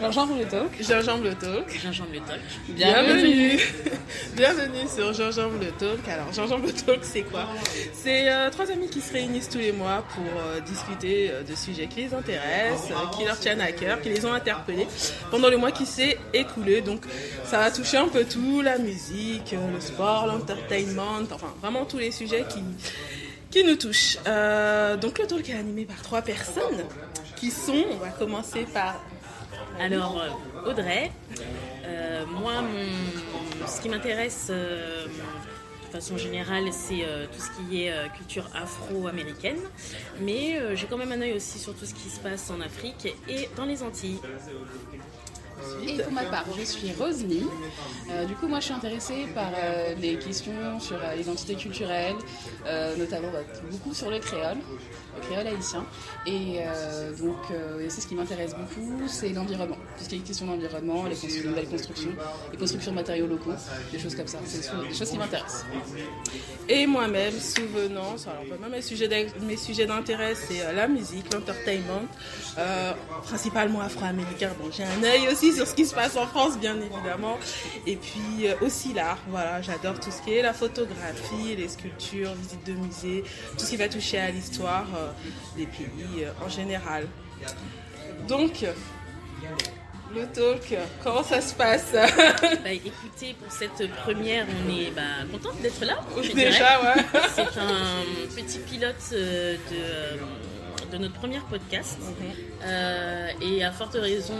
Gingembre le talk. Gingembre le talk. Gingembre le talk. Bienvenue. Bienvenue sur Gingembre le talk. Alors, Gingembre le talk, c'est quoi? C'est trois amis qui se réunissent tous les mois pour discuter de sujets qui les intéressent, qui leur tiennent à cœur, qui les ont interpellés pendant le mois qui s'est écoulé. Donc, ça va toucher un peu tout, la musique, le sport, l'entertainment, enfin, vraiment tous les sujets qui nous touchent. Donc, le talk est animé par trois personnes qui sont, on va commencer par... Alors, Audrey, moi, ce qui m'intéresse de façon générale, c'est tout ce qui est culture afro-américaine. Mais j'ai quand même un œil aussi sur tout ce qui se passe en Afrique et dans les Antilles. Et pour ma part, je suis Roselyne. Du coup, moi, je suis intéressée par les questions sur l'identité culturelle, notamment beaucoup sur le créole haïtien. Et donc, c'est ce qui m'intéresse beaucoup, c'est l'environnement. Tout ce qui est question d'environnement, les nouvelles constructions, les constructions de matériaux locaux, des choses comme ça. C'est des choses qui m'intéressent. Et moi-même, souvenance, alors vraiment mes sujets d'intérêt, c'est la musique, l'entertainment, principalement afro-américain. Bon, j'ai un œil aussi sur ce qui se passe en France, bien évidemment. Et puis aussi l'art, voilà, j'adore tout ce qui est la photographie, les sculptures, visites de musées, tout ce qui va toucher à l'histoire des pays en général. Donc, le talk, comment ça se passe? Écoutez, pour cette première, on est contente d'être là. Déjà, ouais. C'est un petit pilote de notre premier podcast. Et à forte raison,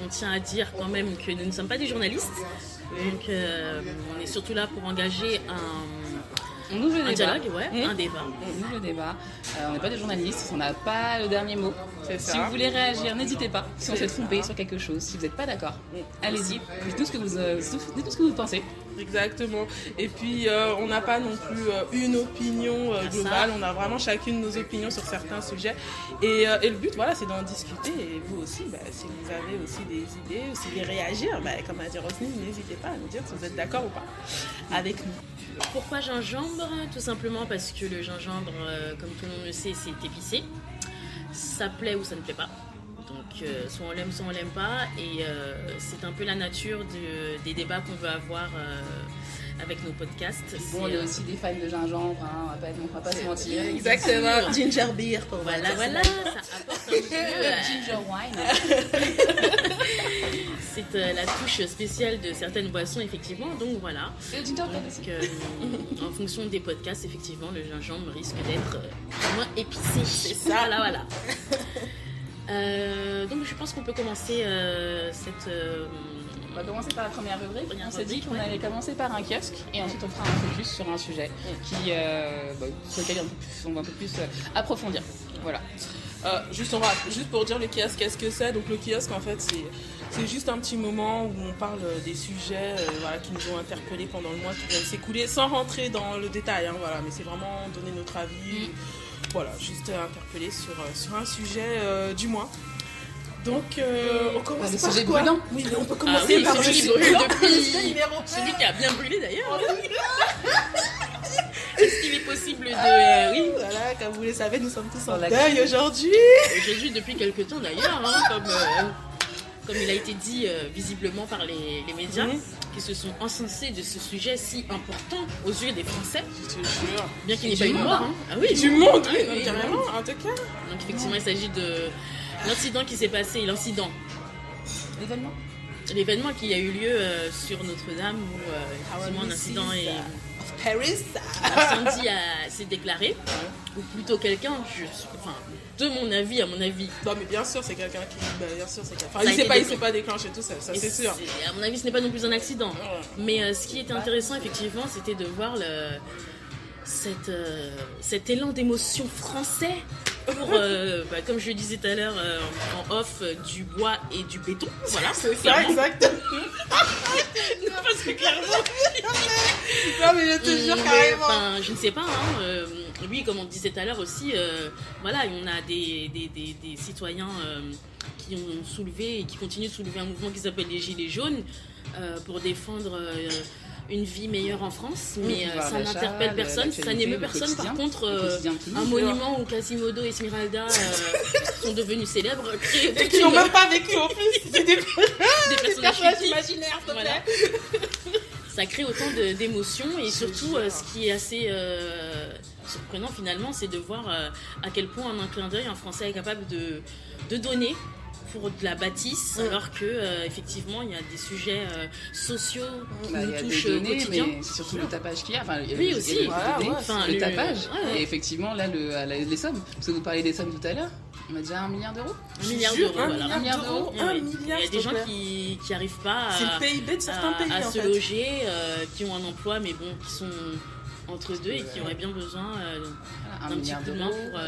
on tient à dire quand même que nous ne sommes pas des journalistes. Donc, on est surtout là pour engager un dialogue, un débat. On ouvre le débat. On n'est pas des journalistes, on n'a pas le dernier mot. Si vous voulez réagir, n'hésitez pas. Si on s'est trompé sur quelque chose, si vous n'êtes pas d'accord, allez-y. Dites tout ce que vous pensez. Exactement. Et puis, on n'a pas non plus une opinion globale. On a vraiment chacune nos opinions sur certains sujets. Et le but, voilà, c'est d'en discuter. Et vous aussi, si vous avez aussi des idées, ou si vous voulez réagir, comme a dit Roselyne, n'hésitez pas à nous dire si vous êtes d'accord ou pas avec nous. Pourquoi gingembre? Tout simplement parce que le gingembre, comme tout le monde le sait, c'est épicé. Ça plaît ou ça ne plaît pas. Donc soit on l'aime, soit on l'aime pas. Et c'est un peu la nature des débats qu'on veut avoir avec nos podcasts. Bon, on est aussi des fans de gingembre, hein, on va pas se mentir. Exactement. Ginger beer pour voilà, ça apporte un petit peu... ginger wine. C'est la touche spéciale de certaines boissons, effectivement. Donc voilà. Et le ginger beer aussi. En fonction des podcasts, effectivement, le gingembre risque d'être moins épicé. C'est ça. Voilà. Donc je pense qu'on peut commencer On va commencer par la première rubrique. On s'est dit qu'on allait commencer par un kiosque et ensuite on fera un focus sur un sujet sur lequel on va un peu plus approfondir. Voilà. Juste pour dire le kiosque, qu'est-ce que c'est? Donc le kiosque, en fait, c'est juste un petit moment où on parle des sujets qui nous ont interpellés pendant le mois qui vient de s'écouler, sans rentrer dans le détail, mais c'est vraiment donner notre avis. Voilà, juste interpeller sur un sujet du mois. Donc, on commence par sujet quoi? brûlant. Oui, on peut commencer par celui qui brûle depuis celui qui a bien brûlé d'ailleurs. Est-ce qu'il est possible de... Oui, voilà, comme vous le savez, nous sommes tous en deuil aujourd'hui. Aujourd'hui, depuis quelques temps d'ailleurs, comme il a été dit visiblement par les médias, qui se sont encensés de ce sujet si important aux yeux des Français. Je te jure. Bien qu'il n'y ait pas eu de mort. Ah oui, du monde, oui, carrément, en tout cas. Donc effectivement, il s'agit de l'incident qui s'est passé, l'événement qui a eu lieu sur Notre-Dame où effectivement un incident est... Paris. L'incendie s'est déclaré, ou plutôt quelqu'un, de mon avis, à mon avis. Non mais bien sûr c'est quelqu'un qui... bien sûr c'est quelqu'un. Il s'est pas déclenché tout ça c'est sûr. À mon avis ce n'est pas non plus un accident. Mais ce qui était intéressant effectivement c'était de voir cet élan d'émotion français pour, comme je le disais tout à l'heure en off, du bois et du béton. Voilà, c'est ça, exactement. Parce que clairement... non mais je te jure carrément. Je ne sais pas, oui, comme on disait tout à l'heure aussi, on a des citoyens qui ont soulevé et qui continuent de soulever un mouvement qui s'appelle les Gilets jaunes pour défendre une vie meilleure en France, mais ça n'interpelle personne, ça n'émeut personne. Par contre, un monument où Quasimodo et Esmeralda sont devenus célèbres, et qui n'ont même pas vécu en plus. des personnages imaginaires, s'il te Voilà. plaît. Ça crée autant d'émotions et surtout ce qui est assez surprenant finalement, c'est de voir à quel point en un clin d'œil un Français est capable de donner pour de la bâtisse, alors que effectivement il y a des sujets sociaux qui Il nous y a touchent des au données, quotidien. mais c'est surtout le tapage qu'il y a. Enfin, il y a Oui, le- aussi. il y a le Voilà, données, ouais, Enfin, le tapage. ouais. Et effectivement, là, les sommes. Parce que vous parlez des sommes tout à l'heure. On a déjà 1 milliard d'euros. 1 milliard Jure, d'euros, voilà. 1 milliard d'euros, Ouais, 1 ouais. milliard, Il y a s'il des te gens plaît. qui n'arrivent pas C'est le PIB de certains pays, à en se fait. loger, qui ont un emploi, mais bon, qui sont entre deux et qui auraient bien besoin Voilà, 1 d'un petit milliard coup de main d'euros. pour...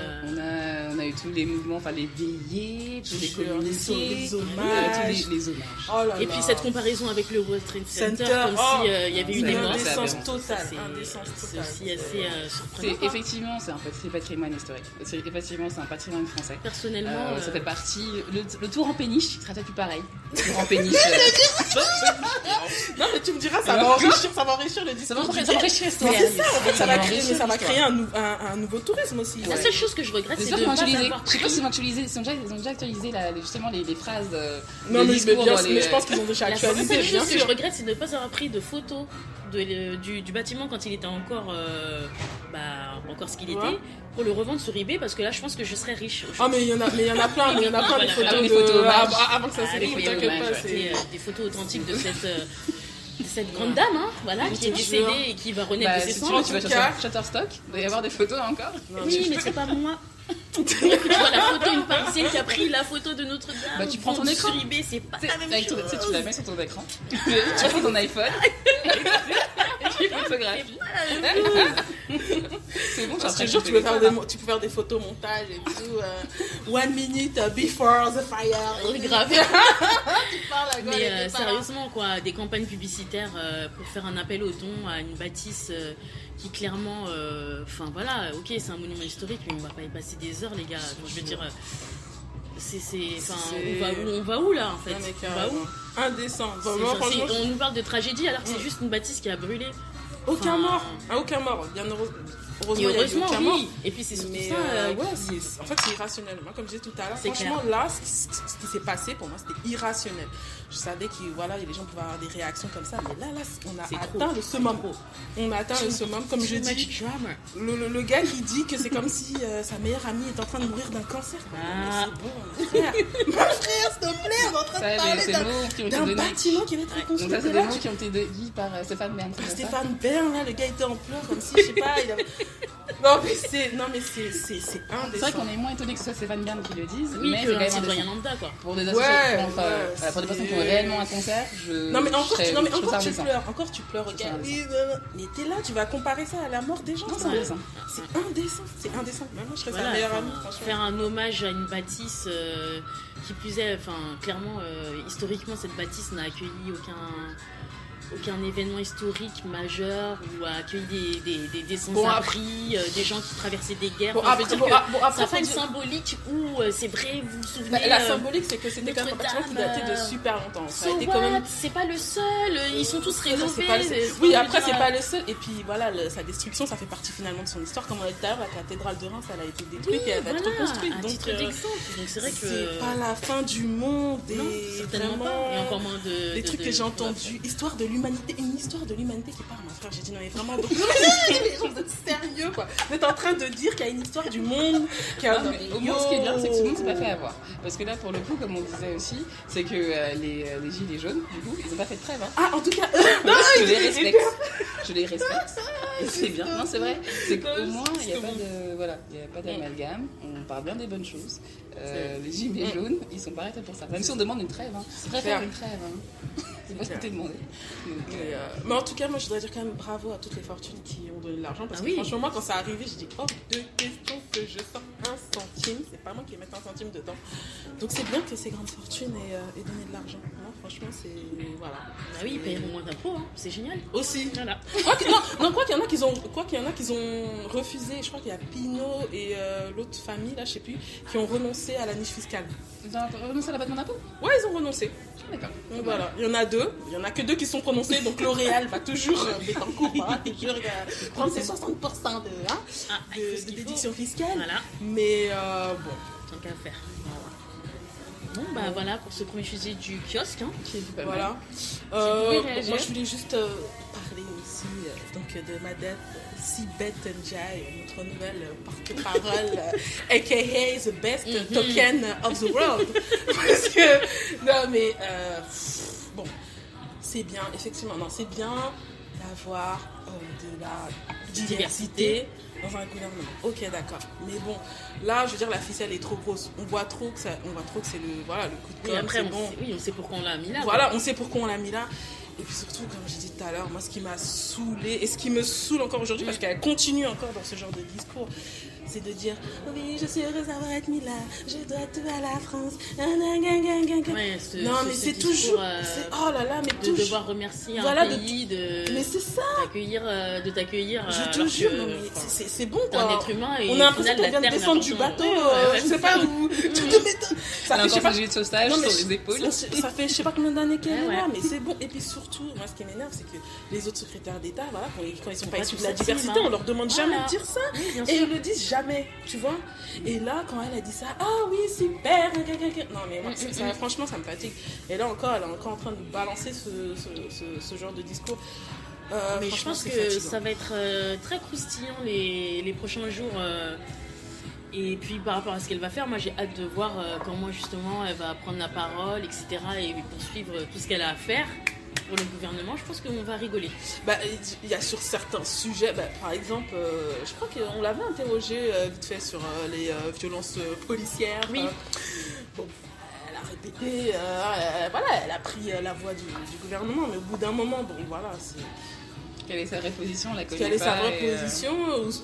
On a eu tous les mouvements, enfin les veillées, tous les Jure, communiqués, les hommages. tous les hommages. Oh là Et là. puis cette comparaison avec le World Trade Center, Center, comme oh, si il y avait eu des c'est morts. Indécence Ça, totale. C'est Indécence c'est totale. aussi assez surprenant. Effectivement, c'est un patrimoine historique. Effectivement, c'est un patrimoine français. Personnellement, Ça fait partie. Le tour en péniche sera peut-être plus pareil. Le tour en péniche. Non, mais tu me diras, ça va enrichir le Ça discours. va enrichir l'histoire. C'est ça, en fait, ça va enrichir créer un nouveau tourisme aussi. la seule chose que je regrette, C'est c'est sûr de qu'ils ne vont pas actualiser. avoir Je sais pas pris s'ils vont actualiser. Ils ont déjà actualisé justement les phrases. Non, les mais discours bien dans sûr, mais je pense qu'ils ont déjà La actualisé, seule bien chose que je sûr. regrette, c'est de ne pas avoir pris de photos du bâtiment quand il était encore, encore ce qu'il était, Ouais. pour le revendre sur eBay, parce que là, je pense que je serais riche. Ah, mais il y en a plein, des Voilà. photos Ah oui, les de... photos hommages. Avant que ça Ah, se oui, les oui, photos oui, que pas, c'était, c'est... des photos authentiques de cette grande dame, hein, voilà, qui est Je te décédée jure. et qui va renaître de ses Si tu cendres. veux, tu vas en tout cas- sur Shutterstock. Il doit y avoir des photos encore. Oui, mais c'est pas moi. Tu vois la photo, une parisienne qui a pris la photo de Notre-Dame. Bah, tu prends ton vendue écran. sur eBay, c'est pas la même Avec chose. tu la mets sur ton écran. Tu prends ton iPhone. Et tu photographies. C'est bon, Je te jure, tu peux faire des photos montage et tout. 1 minute before the fire. Grave. Tu parles à quoi, Mais les parents. sérieusement, quoi, des campagnes publicitaires pour faire un appel aux dons à une bâtisse qui clairement, enfin voilà, ok, c'est un monument historique, mais on va pas y passer des heures, les gars. Enfin, je veux dire, on va où là en fait? Non, mais On va où? indécent. C'est- Vraiment, franchement, on nous parle de tragédie alors que c'est juste une bâtisse qui a brûlé. aucun enfin, mort. Aucun mort. Bien heureusement, Et il y a eu heureusement, aucun mort. oui. Et puis c'est surtout Mais ça. ouais, en fait, c'est irrationnel. Moi, comme je disais tout à l'heure, C'est franchement, là, ce qui s'est passé, pour moi, c'était irrationnel. Je savais que voilà, les gens pouvaient avoir des réactions comme ça, mais là, on a C'est atteint trop. le summum. On a atteint le summum, comme je Too dis. much drama. Le gars qui dit que c'est comme si sa meilleure amie est en train de mourir d'un cancer. Ah. Mais c'est bon, mon frère. Mon frère, s'il te plaît, on est en train de Ça, parler c'est des mots qui ont été d'un donnés. bâtiment qui va être Donc reconstruit. ça, c'est Et des là, mots qui ont été dit par Stéphane Bern. c'est ça Stéphane Bern, là, le gars était en pleurs comme si, je sais pas, il avait... Non, mais c'est C'est indécent. vrai qu'on est moins étonné que ce soit Stéphane Bern qui le dise, Oui, mais c'est que quand un même citoyen indécent. lambda quoi. Pour des Ouais, associations, enfin, ouais, voilà, pour des personnes qui ont c'est- réellement un concert, Non mais encore, je non, mais trouve encore ça tu indécent. pleures, regarde. ça Oui, mais t'es là, tu vas comparer ça à la mort des gens. Non, ça. c'est indécent. C'est indécent. Même moi, je serais Voilà, sa meilleure enfin, amie, franchement. faire un hommage à une bâtisse qui plus est, enfin clairement historiquement cette bâtisse n'a accueilli aucun événement historique majeur ou a accueilli des sans-abri, des gens qui traversaient des guerres. Bon, Enfin, je veux après, dire que après, ça faut fait une dire- symbolique où c'est vrai, vous vous souvenez. Bah, la symbolique, c'est que c'était quand même un bâtiment qui Notre-Dame, datait de super longtemps. Ça a So été quand même. what, c'est pas le seul, ils sont tous rénovés. C'est pas le seul. c'est Oui, pas après, le c'est dire, pas le seul. Et puis voilà, sa destruction, ça fait partie finalement de son histoire. Comme on l'a dit tout à l'heure, la cathédrale de Reims, elle a été détruite et elle va être voilà, reconstruite. à Donc, titre d'exemple. Donc c'est vrai que c'est pas la fin du monde. non, Et certainement vraiment, pas. Et encore moins de des trucs de- que j'ai de- entendus, histoire de l'humanité, une histoire de l'humanité qui part, mon frère. J'ai dit non, mais vraiment, donc, les gens, vous êtes sérieux quoi. Vous êtes en train de dire qu'il y a une histoire du monde, qu'il y a Non, mais au moins, ce qui est bien, c'est que tout le monde s'est pas fait avoir. Parce que là, pour le coup, comme on disait aussi, c'est que les gilets jaunes, du coup, ils ont pas fait de trêve. Hein. Ah, en tout cas, Je les respecte. Je les respecte. Et c'est bien. Non, c'est vrai. C'est qu'au moins, il n'y a pas de, voilà, il y a pas d'amalgame. On parle bien des bonnes choses. Les gilets jaunes, ils sont pas arrêtés pour ça. Même si on demande une trêve, hein. Je préfère clair. une trêve. Hein. C'est pas ce que t'es demandé. Donc, mais en tout cas, moi je voudrais dire quand même bravo à toutes les fortunes qui ont donné de l'argent. Parce Ah que oui. franchement, moi quand ça arrivé, j'ai dit oh, de question que je sors un centime. C'est pas moi qui vais mettre un centime dedans. Donc c'est bien que ces grandes fortunes aient donné de l'argent. Moi, franchement, c'est. Voilà. Ah oui, ils paieront moins d'impôts, hein. C'est génial. Aussi. Voilà. Quoi qu'il y en a qui ont refusé. Je crois qu'il y a Pinot et l'autre famille, là, je sais plus, qui ont renoncé à la niche fiscale. Vous avez renoncé à l'abattement d'impôt? Ouais, ils ont renoncé. D'accord. Donc voilà, il y en a deux. Il y en a que deux qui sont prononcés. Donc L'Oréal va toujours Bettencourt va toujours prendre ses 60% Ah, il faut ce de qu'il faut. déduction fiscale. Voilà. Mais bon, Tant qu'à faire. Bon, bah voilà pour ce premier sujet du kiosque. Hein. Qui est pas Voilà. pouvez réagir. Moi, je voulais juste parler aussi de Madame Sibeth Ndiaye, notre nouvelle porte-parole, a.k.a. the best token of the world. Parce que, non mais, bon, c'est bien, effectivement, non, c'est bien d'avoir de la diversité dans un gouvernement. Ok, d'accord. Mais bon, là, je veux dire, la ficelle est trop grosse. On voit trop que c'est le coup de com'. Oui, après, bon. on sait pourquoi on l'a mis là. Voilà, on sait pourquoi on l'a mis là. Et puis surtout, comme j'ai dit tout à l'heure, moi, ce qui m'a saoulée, et ce qui me saoule encore aujourd'hui, parce qu'elle continue encore dans ce genre de discours, c'est de dire « Oui, je suis heureuse d'avoir été mis là, je dois tout à la France. » Ouais, non, mais c'est toujours... oh là là, mais de devoir remercier voilà, un pays, mais c'est ça, de t'accueillir. je te jure, non, mais c'est bon, t'es quoi. un être humain et on a l'impression qu'on vient de descendre du bateau, je sais pas où. Ça fait, je sais pas, de sauvetage sur les épaules. Ça fait je sais pas combien d'années qu'elle est là, Ouais. mais c'est bon. Et puis surtout, moi, ce qui m'énerve, c'est que les autres secrétaires d'État, voilà, quand ils sont pas pas issus de tous la actifs, diversité, hein. on leur demande jamais Voilà. de dire ça. Oui, bien Et sûr. ils le disent jamais, tu vois. Et là, quand elle a dit ça, ah oui, super. Non, mais moi, franchement, ça me fatigue. Et là encore, elle est encore en train de nous balancer ce genre de discours. Mais je pense que ça va être très croustillant les prochains jours. Et puis par rapport à ce qu'elle va faire, moi j'ai hâte de voir comment justement elle va prendre la parole, etc. et poursuivre tout ce qu'elle a à faire pour le gouvernement. Je pense qu'on va rigoler. Bah, il y a sur certains sujets, par exemple, je crois qu'on l'avait interrogée vite fait sur les violences policières. Oui. Bon, elle a répété, voilà, elle a pris la voix du gouvernement, mais au bout d'un moment, bon voilà, c'est... Quelle est sa vraie position, la connaît Quelle est sa pas, vraie position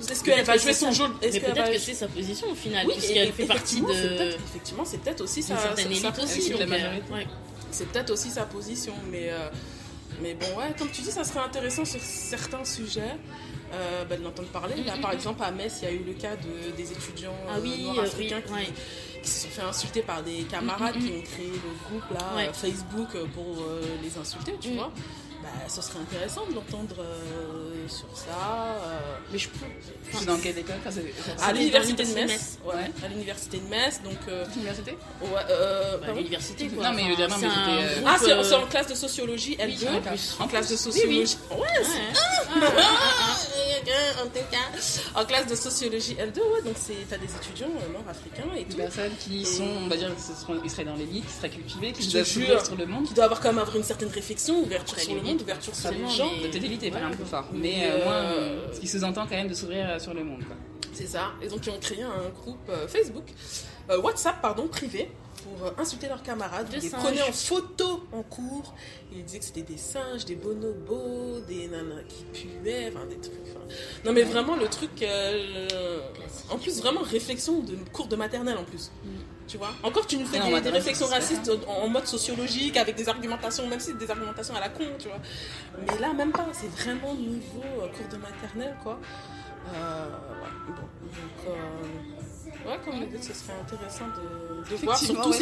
est-ce qu'elle va jouer son jeu? Mais peut-être que c'est sa position au final, Oui, puisqu'elle fait partie de effectivement, c'est peut-être aussi d'une certaine élite aussi. de la donc, majorité. ouais. c'est peut-être aussi sa position, mais bon, ouais, comme tu dis, ça serait intéressant sur certains sujets de l'entendre parler. Là, par exemple, à Metz, il y a eu le cas des étudiants noirs africains qui se sont fait insulter par des camarades qui ont créé le groupe là, Facebook pour les insulter, tu vois. Bah, ce serait intéressant de l'entendre sur ça. Mais je peux. C'est dans quelle école? À l'université de Metz. Metz. Ouais, à l'université de Metz. Donc, L'université? ouais, Bah, l'université quoi. Non, mais évidemment, mais c'était, Ah, c'est en classe de sociologie, L2. Oui, en plus. En classe de sociologie. Ouais, en classe de sociologie L2, ouais, donc t'as des étudiants nord-africains et des tout. personnes qui sont, on va dire, ils seraient dans l'élite, qui seraient cultivés, qui Je te doivent jure. s'ouvrir sur le monde. Qui doit avoir quand même avoir une certaine réflexion, ouverture sur le monde, ouverture sur les gens. De telle élite est pas un peu fort. Mais ce qui sous-entend quand même de s'ouvrir sur le monde, quoi. C'est ça. Et donc ils ont créé un groupe Facebook, WhatsApp, pardon, privé, pour insulter leurs camarades. Ils les prenaient en photo en cours. Ils disaient que c'était des singes, des bonobos, des nanas qui puaient, enfin des trucs. Non mais vraiment le truc, en plus vraiment réflexion de cours de maternelle en plus. Tu vois, encore tu nous fais des réflexions racistes en mode sociologique avec des argumentations, même si c'est des argumentations à la con, tu vois. Mais là même pas, c'est vraiment niveau cours de maternelle quoi. Bon, donc ouais, comme on dit, ce serait intéressant de voir sur tous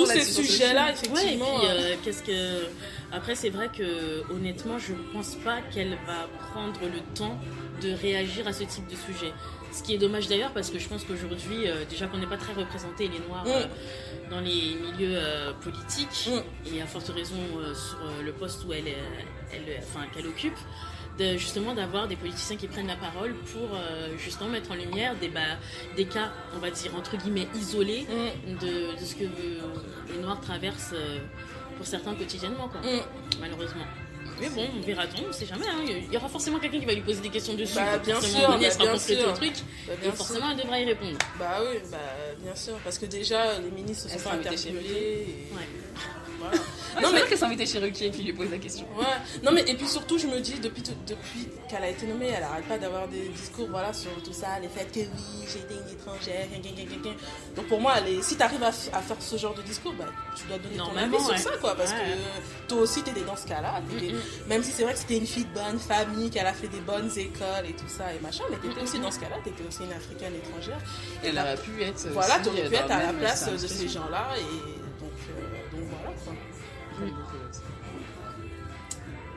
ces sujets-là, effectivement. Ouais, et puis après c'est vrai que honnêtement je pense pas qu'elle va prendre le temps de réagir à ce type de sujet. Ce qui est dommage d'ailleurs parce que je pense qu'aujourd'hui déjà qu'on n'est pas très représentés les Noirs dans les milieux politiques et à forte raison sur le poste où qu'elle occupe. Justement d'avoir des politiciens qui prennent la parole pour justement mettre en lumière des cas, on va dire entre guillemets isolés de ce que les Noirs traversent pour certains quotidiennement quoi, malheureusement. Mais bon, on verra on sait jamais, hein. Il y aura forcément quelqu'un qui va lui poser des questions dessus. Bien sûr, elle sera compléter le truc et forcément elle devra y répondre. Bah oui, bien sûr, parce que déjà les ministres se sont interpellés. Voilà. Non, mais qu'elle s'est invitée chez Ruquier et puis lui pose la question. Ouais. Non mais et puis surtout je me dis depuis qu'elle a été nommée, elle arrête pas d'avoir des discours voilà sur tout ça, les faits que oui j'ai été une étrangère, donc pour moi si t'arrives à faire ce genre de discours, bah tu dois donner ton avis sur ça quoi, parce que toi aussi t'étais dans ce cas-là, même si c'est vrai que c'était une fille de bonne famille, qu'elle a fait des bonnes écoles et tout ça et machin, mais t'étais aussi dans ce cas-là, t'étais aussi une africaine étrangère. Et elle aurait pu être voilà, t'aurais pu être à la place de ces gens-là et donc voilà quoi.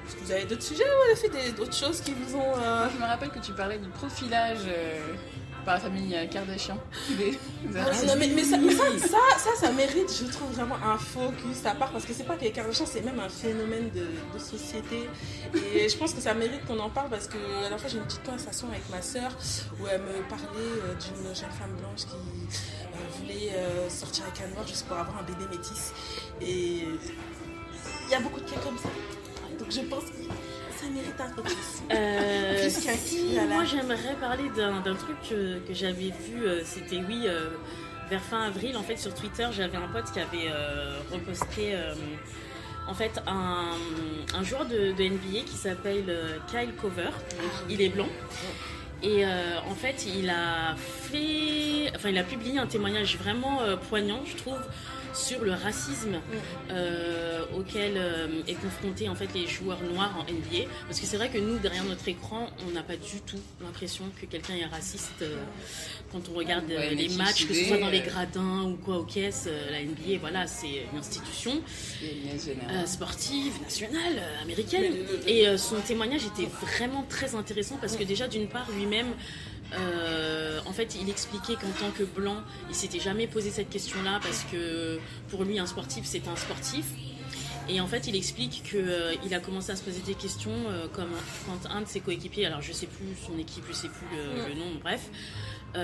Est-ce que vous avez d'autres sujets ou elle a fait d'autres choses qui vous ont... Je me rappelle que tu parlais du profilage par la famille Kardashian. Non, mais ça mérite, je trouve, vraiment un focus à part, parce que c'est pas que les Kardashians, c'est même un phénomène de société. Et je pense que ça mérite qu'on en parle, parce que à la fois j'ai une petite conversation avec ma soeur où elle me parlait d'une jeune femme blanche qui voulait sortir avec un noir juste pour avoir un bébé métis. Et il y a beaucoup de cas comme ça. Donc je pense que ça mérite un focus. Moi j'aimerais parler d'un truc que j'avais vu, c'était vers fin avril en fait sur Twitter, j'avais un pote qui avait reposté en fait un joueur de NBA qui s'appelle Kyle Korver, il est blanc. Et en fait il a publié un témoignage vraiment poignant je trouve sur le racisme auquel est confronté en fait les joueurs noirs en NBA, parce que c'est vrai que nous derrière notre écran on n'a pas du tout l'impression que quelqu'un est raciste quand on regarde les matchs, que ce soit dans les gradins ou quoi aux caisses. La NBA voilà, c'est une institution sportive nationale américaine, et son témoignage était vraiment très intéressant parce que déjà d'une part lui-même en fait il expliquait qu'en tant que blanc il s'était jamais posé cette question là, parce que pour lui un sportif c'est un sportif, et en fait il explique qu'il a commencé à se poser des questions comme quand un de ses coéquipiers, alors je sais plus son équipe, je sais plus le nom, bref,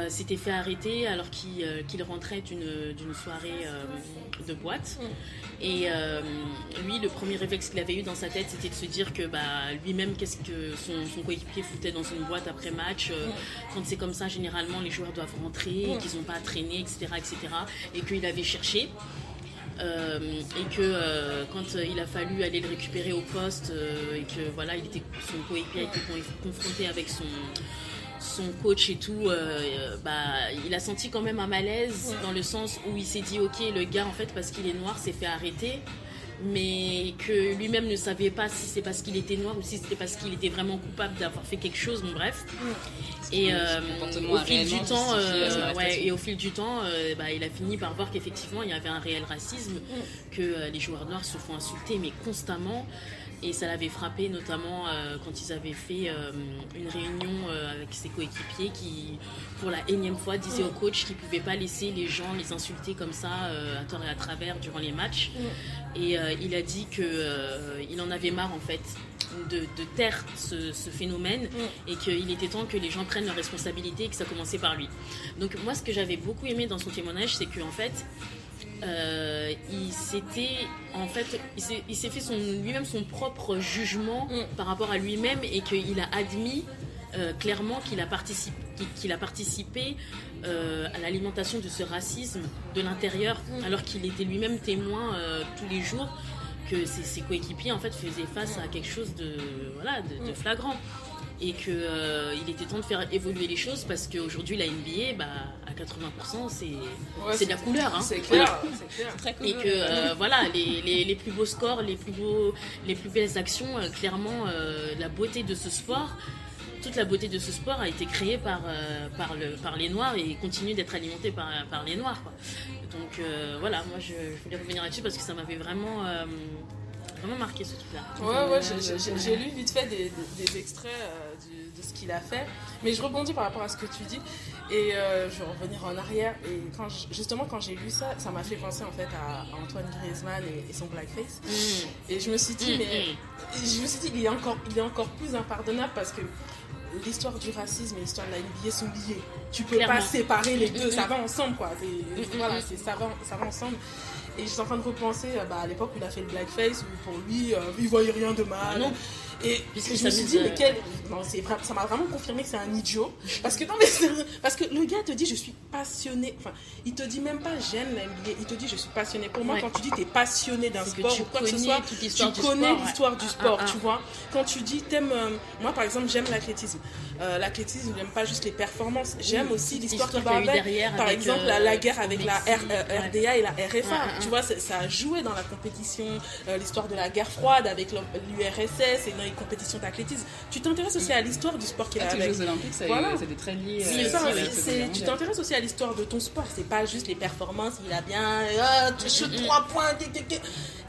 s'était fait arrêter alors qu'il rentrait d'une soirée de boîte. Et lui, le premier réflexe qu'il avait eu dans sa tête, c'était de se dire que lui-même, qu'est-ce que son coéquipier foutait dans une boîte après match. Quand c'est comme ça, généralement, les joueurs doivent rentrer, et qu'ils n'ont pas à traîner, etc., et qu'il avait cherché. Et que quand il a fallu aller le récupérer au poste, et que voilà, son coéquipier était confronté avec son coach et tout, il a senti quand même un malaise dans le sens où il s'est dit ok, le gars en fait parce qu'il est noir s'est fait arrêter, mais que lui-même ne savait pas si c'est parce qu'il était noir ou si c'était parce qu'il était vraiment coupable d'avoir fait quelque chose, bon bref. Et au fil du temps, il a fini par voir qu'effectivement il y avait un réel racisme, que les joueurs noirs se font insulter mais constamment. Et ça l'avait frappé notamment quand ils avaient fait une réunion avec ses coéquipiers qui, pour la énième fois, disaient au coach qu'ils ne pouvaient pas laisser les gens les insulter comme ça à tort et à travers durant les matchs. Et il a dit qu'il en avait marre en fait de taire ce phénomène, et qu'il était temps que les gens prennent leurs responsabilités et que ça commençait par lui. Donc moi ce que j'avais beaucoup aimé dans son témoignage, c'est qu'en fait il s'est fait lui-même son propre jugement par rapport à lui-même, et qu'il a admis clairement qu'il a participé à l'alimentation de ce racisme de l'intérieur, alors qu'il était lui-même témoin tous les jours que ses coéquipiers en fait faisaient face à quelque chose de flagrant. Et qu'il était temps de faire évoluer les choses, parce qu'aujourd'hui la NBA à 80% c'est de la couleur, hein. C'est clair, c'est très cool. Et que les plus beaux scores, les plus belles actions, clairement la beauté de ce sport, toute la beauté de ce sport a été créée par les Noirs et continue d'être alimentée par les Noirs, quoi. Donc moi je voulais revenir là-dessus parce que ça m'avait vraiment marqué ce truc-là. J'ai lu vite fait des extraits de ce qu'il a fait, mais je rebondis par rapport à ce que tu dis, et je vais revenir en arrière. Et quand j'ai lu ça, ça m'a fait penser en fait à Antoine Griezmann et son blackface. Et je me suis dit il est encore plus impardonnable, parce que l'histoire du racisme et l'histoire de la NBA sont liées. Tu peux pas séparer les deux, ça va ensemble, quoi. Ça va ensemble. Et j'étais en train de repenser à l'époque où il a fait le blackface, où pour lui, il voyait rien de mal. Non. Et je me suis dit, ça m'a vraiment confirmé que c'est un idiot. Parce que le gars te dit, je suis passionné. Enfin, il te dit même pas, j'aime la NBA. Il te dit, je suis passionné. Pour moi, quand tu dis, t'es passionné d'un sport ou quoi que ce soit, tu connais l'histoire du sport, tu vois. Quand tu dis, t'aimes. Moi, par exemple, j'aime l'athlétisme. L'athlétisme, j'aime pas juste les performances. J'aime aussi l'histoire qui va avec. Par exemple, la guerre avec la RDA et la RFA. Tu vois, ça a joué dans la compétition. L'histoire de la guerre froide avec l'URSS et dans les compétitions d'athlétisme. Tu t'intéresses aussi à l'histoire du sport qui est avec. Les Jeux Olympiques, c'était très lié. Tu t'intéresses aussi à l'histoire de ton sport. C'est pas juste les performances, il a bien, tu shoots 3 points,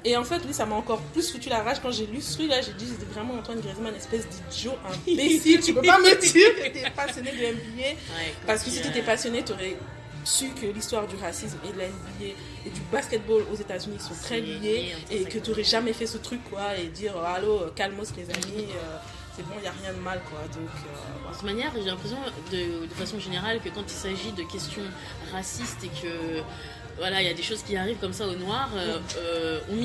Et en fait, oui, ça m'a encore plus foutu la rage quand j'ai lu ce truc-là. J'ai dit, c'était vraiment Antoine Griezmann, espèce d'idiot imbécile. Tu peux pas me dire que t'es passionné de NBA. Parce que si t'étais passionné, t'aurais su que l'histoire du racisme et de la NBA et du basketball aux États-Unis sont très liés et que t'aurais jamais fait ce truc, quoi, et dire, allô, calmos les amis, c'est bon, il n'y a rien de mal, quoi. Donc, de toute manière, j'ai l'impression, de façon générale, que quand il s'agit de questions racistes et que voilà, il y a des choses qui arrivent comme ça au noir, on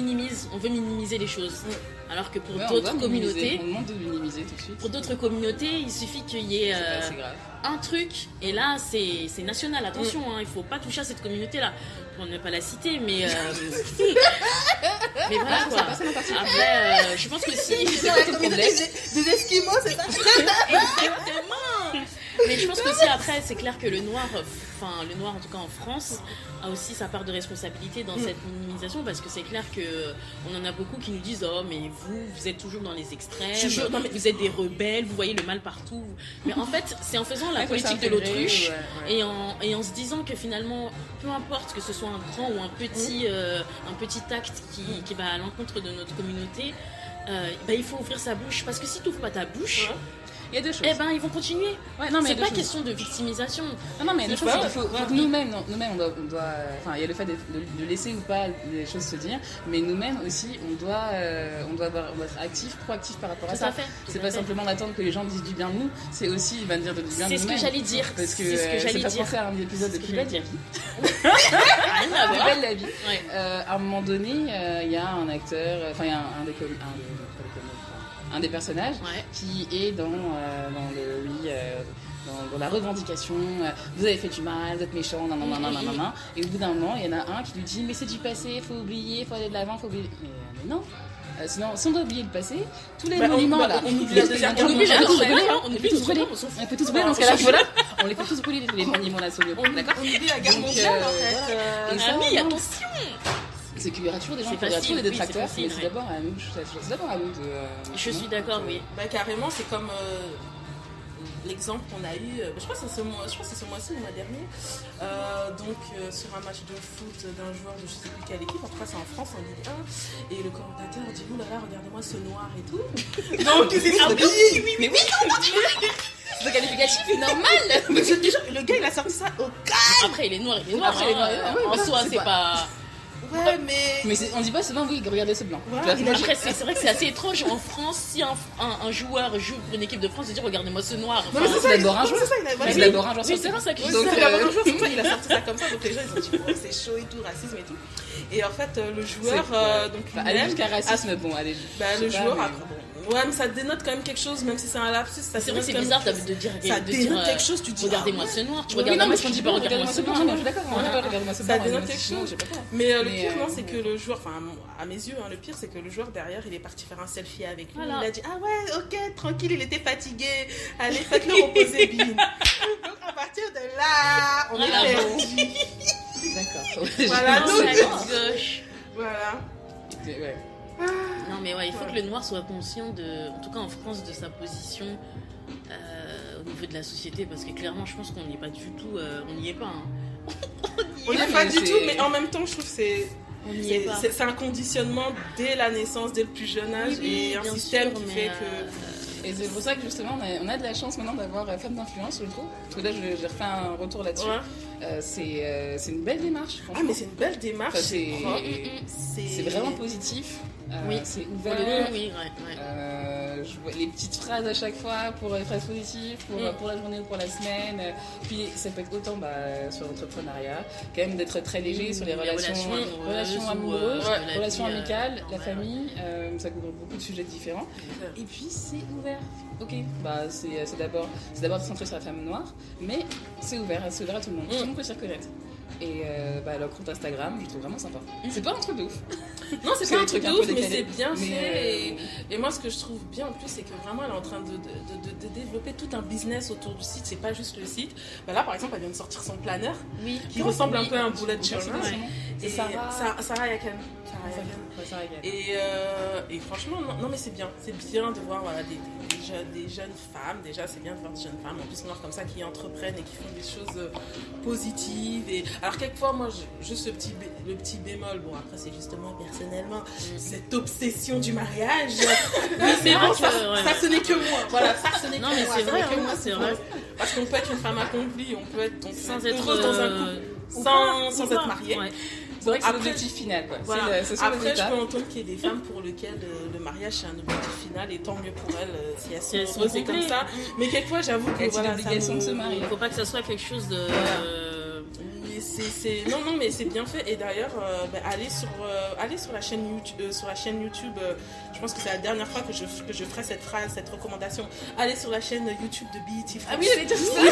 veut minimiser les choses. Alors que pour d'autres communautés, on demande de minimiser tout de suite. Pour d'autres communautés, il suffit qu'il y ait un truc, et là c'est national, attention, il faut pas toucher à cette communauté-là, pour ne pas la citer, mais mais voilà quoi. Après, je pense que si des Esquimaux, c'est ça. Exactement. Mais je pense que si après, c'est clair que le noir en tout cas en France, a aussi sa part de responsabilité dans cette minimisation, parce que c'est clair qu'on en a beaucoup qui nous disent oh mais vous êtes toujours dans les extrêmes, vous êtes des rebelles, vous voyez le mal partout. Mais en fait, c'est en faisant la politique de l'autruche et en se disant que finalement, peu importe que ce soit un grand ou un petit acte qui va à l'encontre de notre communauté, il faut ouvrir sa bouche, parce que si tu n'ouvres pas ta bouche, il y a deux choses. Ils vont continuer. C'est pas question de victimisation. Non, mais il y a deux choses. Il faut que nous-mêmes, on doit. Enfin, il y a le fait de laisser ou pas les choses se dire, mais nous-mêmes aussi, on doit être actifs, proactifs par rapport à ça. C'est pas simplement d'attendre que les gens disent du bien de nous, c'est aussi dire du bien de nous-mêmes. C'est ce que j'allais dire. Parce que c'est pas pour faire un épisode de Plus belle la vie. Plus belle la vie. À un moment donné, il y a un acteur, enfin, il y a un des personnages qui est dans la revendication, vous avez fait du mal, vous êtes méchant, nanana. Et au bout d'un moment, il y en a un qui lui dit mais c'est du passé, il faut oublier, il faut aller de l'avant, il faut oublier. Mais non. Sinon, si on doit oublier le passé, tous les monuments là, on oublie la deuxième guerre mondiale, on peut tous brûler dans ce cas-là, voilà, on les fait tous brûler les monuments nationaux, d'accord ? On oublie la guerre mondiale en fait. Et ça, attention. C'est qu'il y aura toujours des gens qui aura toujours des détracteurs, mais c'est d'abord à nous de. Je suis d'accord, oui. Carrément, c'est comme l'exemple qu'on a eu, je crois que c'est ce mois-ci, le mois dernier, sur un match de foot d'un joueur de je sais plus quelle équipe, en tout cas c'est en France, en Ligue 1, et le commentateur dit oh là là, regardez-moi ce noir et tout. Donc oui, mais oui, c'est un qualificatif normal. Le gars il a sorti ça au calme. Après il est noir. En soi, c'est pas. Ouais, mais on dit pas souvent oui, regardez ce blanc. Après, c'est vrai que c'est assez étrange en France, si un joueur joue pour une équipe de France, de dire regardez-moi ce noir. Non, mais c'est d'abord un joueur. C'est d'abord un joueur. C'est pour ça que il a sorti ça comme ça, donc les gens ils ont dit oh, c'est chaud et tout, racisme et tout. Et en fait, le joueur, aller jusqu'à racisme, allez. Le joueur ouais, mais ça dénote quand même quelque chose, même si c'est un lapsus. C'est vrai que c'est bizarre de dire. Ça dénote quelque chose, tu dis. Regardez-moi ce noir. Tu regardes moi, on dit pas regardez-moi ce blanc. Je suis d'accord, regardez-moi ce blanc. Ça dénote quelque chose. Mais le pire, non, c'est que le joueur, enfin, à mes yeux, le pire, c'est que le joueur derrière, il est parti faire un selfie avec lui. Il a dit ah ouais, ok, tranquille, il était fatigué. Allez, faites-le reposer, bim. Donc à partir de là, on est perdu. D'accord. Voilà, gauche. Voilà. Ouais. Non mais il faut que le noir soit conscient en tout cas en France, de sa position au niveau de la société, parce que clairement je pense qu'on n'y est pas du tout, on n'y est pas. On n'y est pas du tout, mais en même temps je trouve que c'est un conditionnement dès la naissance, dès le plus jeune âge, et un système qui fait que... Et c'est pour ça que justement on a de la chance maintenant d'avoir Femmes d'influence, je trouve. Parce que là j'ai refait un retour là-dessus. C'est une belle démarche. Ah mais c'est une belle démarche. C'est vraiment positif. C'est ouvert. Je vois les petites phrases à chaque fois pour les phrases positives, pour la journée ou pour la semaine. Puis ça peut être autant sur l'entrepreneuriat, quand même d'être très léger sur les relations amoureuses, relations amicales, la famille. Ça couvre beaucoup de sujets différents. Et puis c'est ouvert. Ok, c'est d'abord centré sur la femme noire, mais c'est ouvert à tout le monde. Tout le monde peut s'y reconnaître. Et leur compte Instagram, je trouve vraiment sympa. C'est pas un truc de ouf. Non, c'est pas un truc de ouf, mais c'est bien fait. Et moi, ce que je trouve bien en plus, c'est que vraiment, elle est en train de développer tout un business autour du site. C'est pas juste le site. Là, par exemple, elle vient de sortir son planner, qui ressemble un peu à un bullet journal. C'est Sarah Yakan. Et franchement, non, mais c'est bien. C'est bien de voir des jeunes femmes. Déjà, c'est bien de voir des jeunes femmes, en plus noires comme ça, qui entreprennent et qui font des choses positives. Alors, quelquefois, moi, juste le petit bémol. Bon, après, c'est justement personnel. personnellement, cette obsession du mariage. Mais c'est bon, ça ce n'est que moi. Voilà, ça ce n'est que moi. Non, mais c'est vrai, c'est vrai. Parce qu'on peut être une femme accomplie, on peut être Sans être heureuse dans un couple, sans être mariée. Ouais. C'est vrai que c'est l'objectif final, quoi. Voilà. C'est Après, je peux entendre qu'il y ait des femmes pour lesquelles le mariage c'est un objectif final et tant mieux pour elles si elles sont heureuses et comme ça. Mais quelquefois, j'avoue que voilà, l'obligation de se marier. Il ne faut pas que ça soit quelque chose de. Non, mais c'est bien fait. Et d'ailleurs, allez sur la chaîne YouTube. Je pense que c'est la dernière fois que je ferai cette recommandation. Allez sur la chaîne YouTube de BET France. Ah oui, elle était juste ça.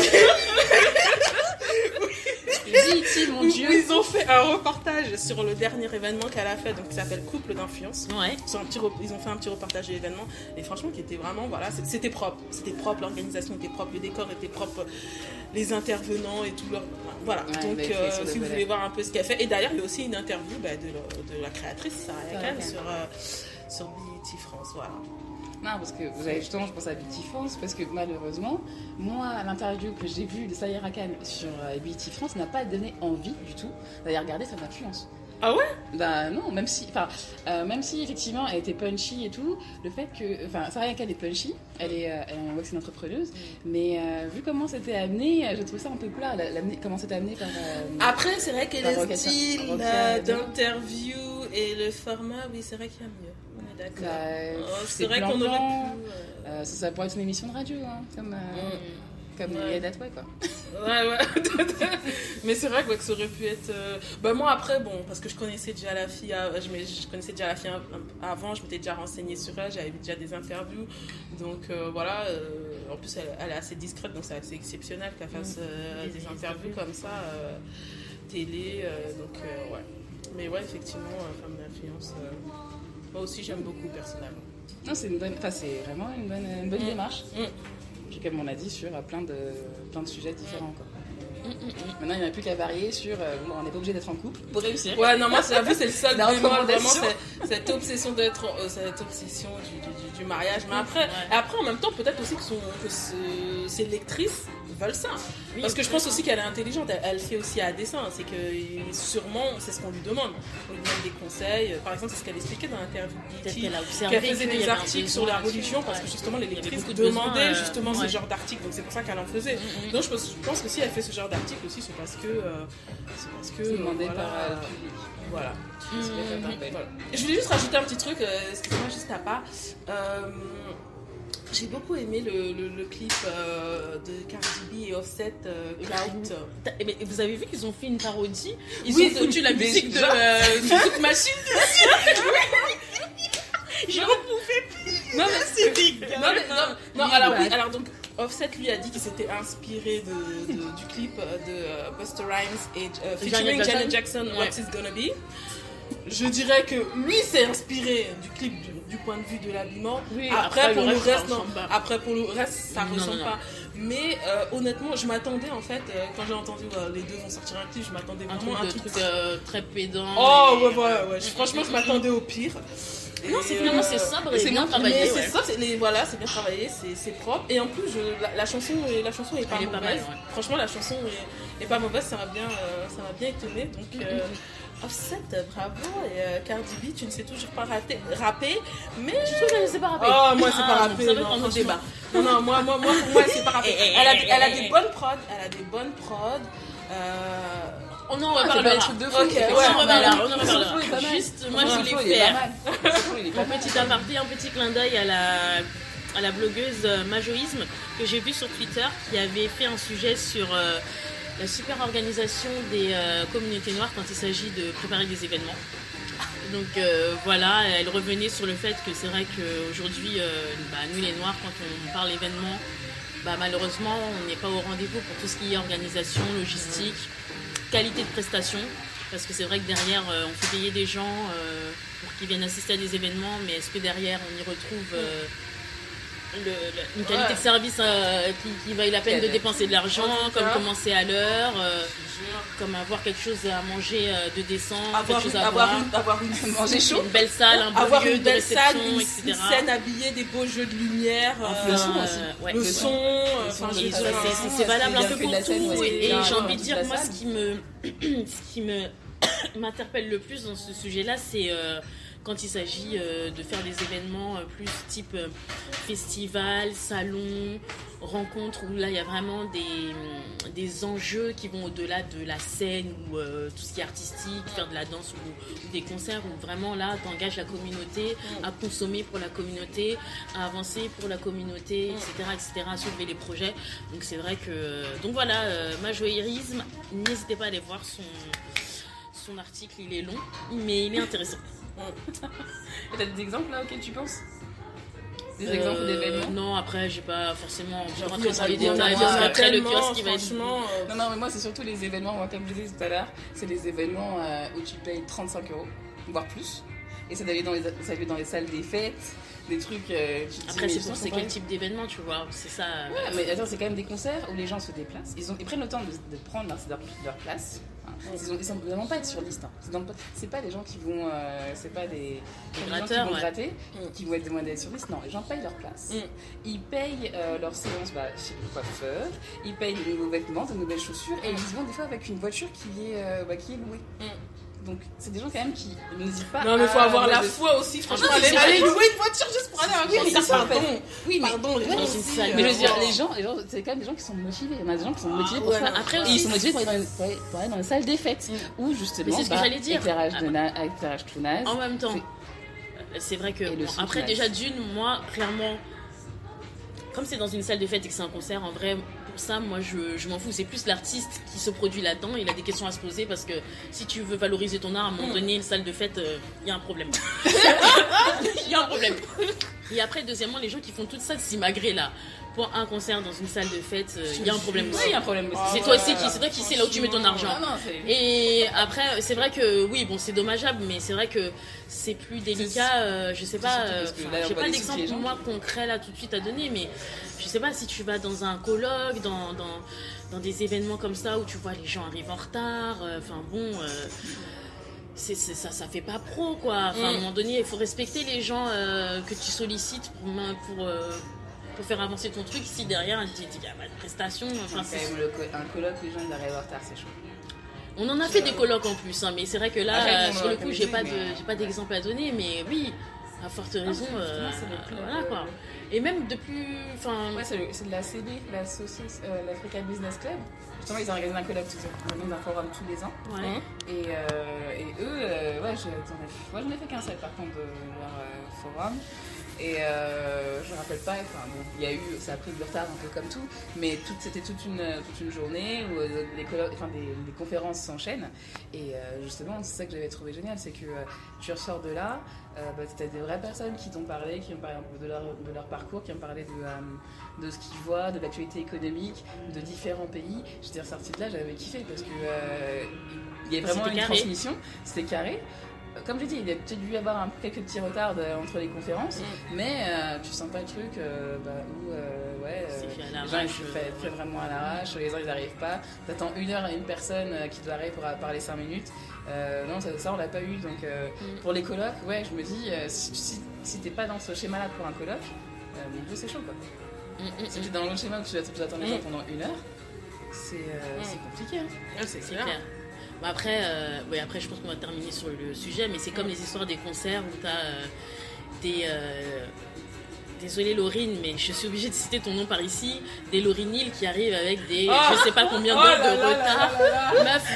BET, mon Dieu. Ils ont fait un reportage sur le dernier événement qu'elle a fait, donc qui s'appelle Couple d'influence. Ouais. Ils ont fait un petit reportage de l'événement et franchement, qui était vraiment, voilà, c'était propre. C'était propre, l'organisation était propre, le décor était propre, les intervenants et tout. Voilà. Ouais, donc, si vous voulez voir un peu ce qu'elle fait. Et d'ailleurs, il y a aussi une interview de la créatrice, Sarah Yakan, sur BET France. Voilà. Non, parce que vous avez justement, je pense à BET France, parce que malheureusement, moi, l'interview que j'ai vue de Sayera Khan sur BET France n'a pas donné envie du tout d'aller regarder Femme Influence. Ah ouais? Bah non, même si effectivement elle était punchy et tout, le fait que, Sayera Khan est punchy, elle est une entrepreneuse, mais vu comment c'était amené, je trouve ça un peu plat, comment c'était amené par. Après, c'est vrai que le style d'interview et le format, oui, c'est vrai qu'il y a mieux. On est d'accord. C'est vrai qu'on aurait pu. Ça pourrait être une émission de radio, hein, comme Yadat, quoi. Ouais. Mais c'est vrai que ça aurait pu être. Moi, après, bon, parce que je connaissais déjà la fille, avant, je m'étais déjà renseignée sur elle, j'avais vu déjà des interviews. Donc voilà, en plus, elle est assez discrète, donc c'est assez exceptionnel qu'elle fasse des interviews comme ça, télé. Donc, ouais. Mais ouais, effectivement, Femme d'influence, moi aussi, j'aime beaucoup personnellement. Non, c'est vraiment une bonne démarche. Puis comme on l'a dit, sur plein de sujets différents, quoi. Maintenant, il n'y en a plus qu'à varier sur on n'est pas obligé d'être en couple pour réussir. Ouais, non, moi, j'avoue, c'est le seul bémol, vraiment, cette obsession du mariage. Mais après, en même temps, peut-être aussi que ces lectrices veulent ça. Oui, parce que je pense aussi qu'elle est intelligente, elle fait aussi à dessein. C'est que sûrement, c'est ce qu'on lui demande. On lui demande des conseils. Par exemple, c'est ce qu'elle expliquait dans l'interview. Qu'elle faisait des articles sur la religion parce que justement, les lectrices demandaient justement ce genre d'articles. Donc c'est pour ça qu'elle en faisait. Donc je pense que si elle fait ce genre d'article aussi, c'est parce que c'est demandé par le public. Voilà. Je voulais juste rajouter un petit truc, excusez-moi, juste à part. J'ai beaucoup aimé le clip de Cardi B et Offset, Clout. Mais vous avez vu qu'ils ont fait une parodie? Ils ont foutu la musique de Musique Machine dessus. Je ne pouvais plus. Non, mais c'est dégueu. Non, alors donc Offset lui a dit qu'il s'était inspiré du clip de Busta Rhymes et featuring Janet Jackson, What Is Gonna Be. Je dirais que lui s'est inspiré du clip du point de vue de l'habillement. Oui, après pour le reste, non. Après pour le reste, ça ressemble pas. Mais honnêtement, je m'attendais en fait quand j'ai entendu les deux vont sortir un clip, je m'attendais vraiment à un truc très pédant. Oh ouais. Franchement, je m'attendais au pire. Non, finalement c'est sobre et bien travaillé. C'est ça, c'est bien travaillé, c'est propre. Et en plus, la chanson est pas mauvaise. Mal, ouais. Franchement, la chanson est pas mauvaise, ça m'a bien étonnée. Donc Offset, bravo. Et Cardi B, tu ne sais toujours pas rapper, mais je trouve qu'elle ne sait pas rapper. Oh, moi c'est pas rapper. Ça va être un autre débat. Non, moi pour moi c'est pas rapper. Elle a des bonnes prods. On en reparlera. On en reparlera. Juste, moi je voulais faire un petit aparté, un petit clin d'œil à la blogueuse Majoïsme que j'ai vue sur Twitter qui avait fait un sujet sur la super organisation des communautés noires quand il s'agit de préparer des événements. Donc voilà, elle revenait sur le fait que c'est vrai qu'aujourd'hui, nous les Noirs, quand on parle événements, malheureusement, on n'est pas au rendez-vous pour tout ce qui est organisation, logistique, qualité de prestation. Parce que c'est vrai que derrière, on fait payer des gens pour qu'ils viennent assister à des événements, mais est-ce que derrière, on y retrouve une qualité de service qui vaille la peine de dépenser de l'argent, comme commencer à l'heure, comme avoir quelque chose à manger de décent, quelque chose à boire, avoir une belle salle, un beau lieu de réception, etc. Une scène habillée, des beaux jeux de lumière, le son aussi. Le son, c'est valable un peu pour tout. Et j'ai envie de dire, moi, ce qui me m'interpelle le plus dans ce sujet-là, c'est quand il s'agit de faire des événements plus type festival, salon, rencontre, où là il y a vraiment des enjeux qui vont au-delà de la scène ou tout ce qui est artistique, faire de la danse ou des concerts, où vraiment là t'engages la communauté à consommer pour la communauté, à avancer pour la communauté, etc., à soulever les projets. Donc c'est vrai que... Donc voilà, Majoirisme, n'hésitez pas à aller voir son article, il est long, mais il est intéressant. Et t'as des exemples là auxquels tu penses? Des exemples d'événements? Non, après, j'ai pas forcément Genre, rentré dans les il y en a détails. Après, le kiosque qui va être. franchement, Non, mais moi, c'est surtout les événements, moi, comme je disais tout à l'heure, c'est les événements où tu payes 35 €, voire plus. Et ça va aller dans les salles des fêtes, des trucs. Tu te Après, dis, c'est quel type d'événement, tu vois? C'est ça. Ouais, mais attends, c'est quand même des concerts où les gens se déplacent. Ils prennent le temps de prendre leur place. Hein. Ils sont vraiment pas être sur liste. Hein. C'est pas des gens qui vont. C'est pas des gens qui vont gratter, qui vont être demandés d'être sur liste. Non, les gens payent leur place. Ils payent leur séance chez le coiffeur. Ils payent de nouveaux vêtements, de nouvelles chaussures. Et ils vont des fois avec une voiture qui est louée. Donc, c'est des gens quand même qui n'hésitent pas. Non, mais il faut avoir la foi aussi, franchement. Aller louer une voiture juste pour aller à un concert. Pardon, les gens aussi. Mais je veux dire, les gens, c'est quand même des gens qui sont motivés. Il y en a des gens qui sont motivés pour ça. Après, ils sont motivés pour aller dans les salles des fêtes. Où justement, mais c'est ce que j'allais dire. Éclairage tout naze. En même temps, c'est vrai que. Après, déjà, moi, clairement, comme c'est dans une salle de fête et que c'est un concert, en vrai. Ça, moi je m'en fous, c'est plus l'artiste qui se produit là-dedans, il a des questions à se poser parce que si tu veux valoriser ton art, à un moment donné, une salle de fête, il y a un problème. Il y a un problème. Et après, deuxièmement, les gens qui font tout ça de simagré là, pour un concert dans une salle de fête, il y a un problème aussi. Oui, il y a un problème aussi. C'est toi qui sais là où tu mets ton argent. Et après, c'est vrai que oui, bon, c'est dommageable, mais c'est vrai que c'est plus délicat. Je sais pas, j'ai pas d'exemple pour moi concret là tout de suite à donner, mais je sais pas si tu vas dans un colloque, dans des événements comme ça où tu vois les gens arrivent en retard. Enfin bon. Ça fait pas pro quoi. Enfin, à un moment donné, il faut respecter les gens que tu sollicites pour faire avancer ton truc. Si derrière il y a pas de prestation, enfin, c'est un colloque, les gens ils arrivent en retard, c'est chaud. On en a fait des colloques en plus, hein, mais c'est vrai que là, sur le coup, j'ai pas d'exemple à donner, mais oui, à forte raison, voilà quoi. Et même depuis, enfin. Ouais, c'est de l'ACB, l'Africa Business Club. Justement, ils organisent un colloque, ils organisent un forum tous les ans. Ouais. Et eux, moi j'en ai fait qu'un seul par contre de leur forum. Et je me rappelle pas, il y a eu, ça a pris du retard un peu comme tout, mais c'était toute une journée où des conférences s'enchaînent. Et justement, c'est ça que j'avais trouvé génial, c'est que tu ressors de là, tu as des vraies personnes qui t'ont parlé, qui ont parlé un peu de leur parcours, qui ont parlé de ce qu'ils voient, de l'actualité économique, de différents pays. J'étais ressortie de là, j'avais kiffé parce que il y a vraiment une transmission, c'était carré. Comme je dis, il y a peut-être dû y avoir quelques petits retards entre les conférences, mais tu sens pas le truc où les gens ils fait vraiment à l'arrache, les gens ils n'arrivent pas, t'attends 1 heure à une personne qui doit arriver pour parler 5 minutes. Non, ça on l'a pas eu, donc pour les colloques, ouais, je me dis, si t'es pas dans ce schéma-là pour un colloque, c'est chaud quoi. Si t'es dans le schéma où tu attends les gens pendant 1 heure, c'est compliqué. Hein. C'est clair. Après, je pense qu'on va terminer sur le sujet, mais c'est comme les histoires des concerts où t'as des... Désolée Laurine, mais je suis obligée de citer ton nom par ici. Des Laurinil qui arrivent avec des je sais pas combien d'heures de retard. Meuf,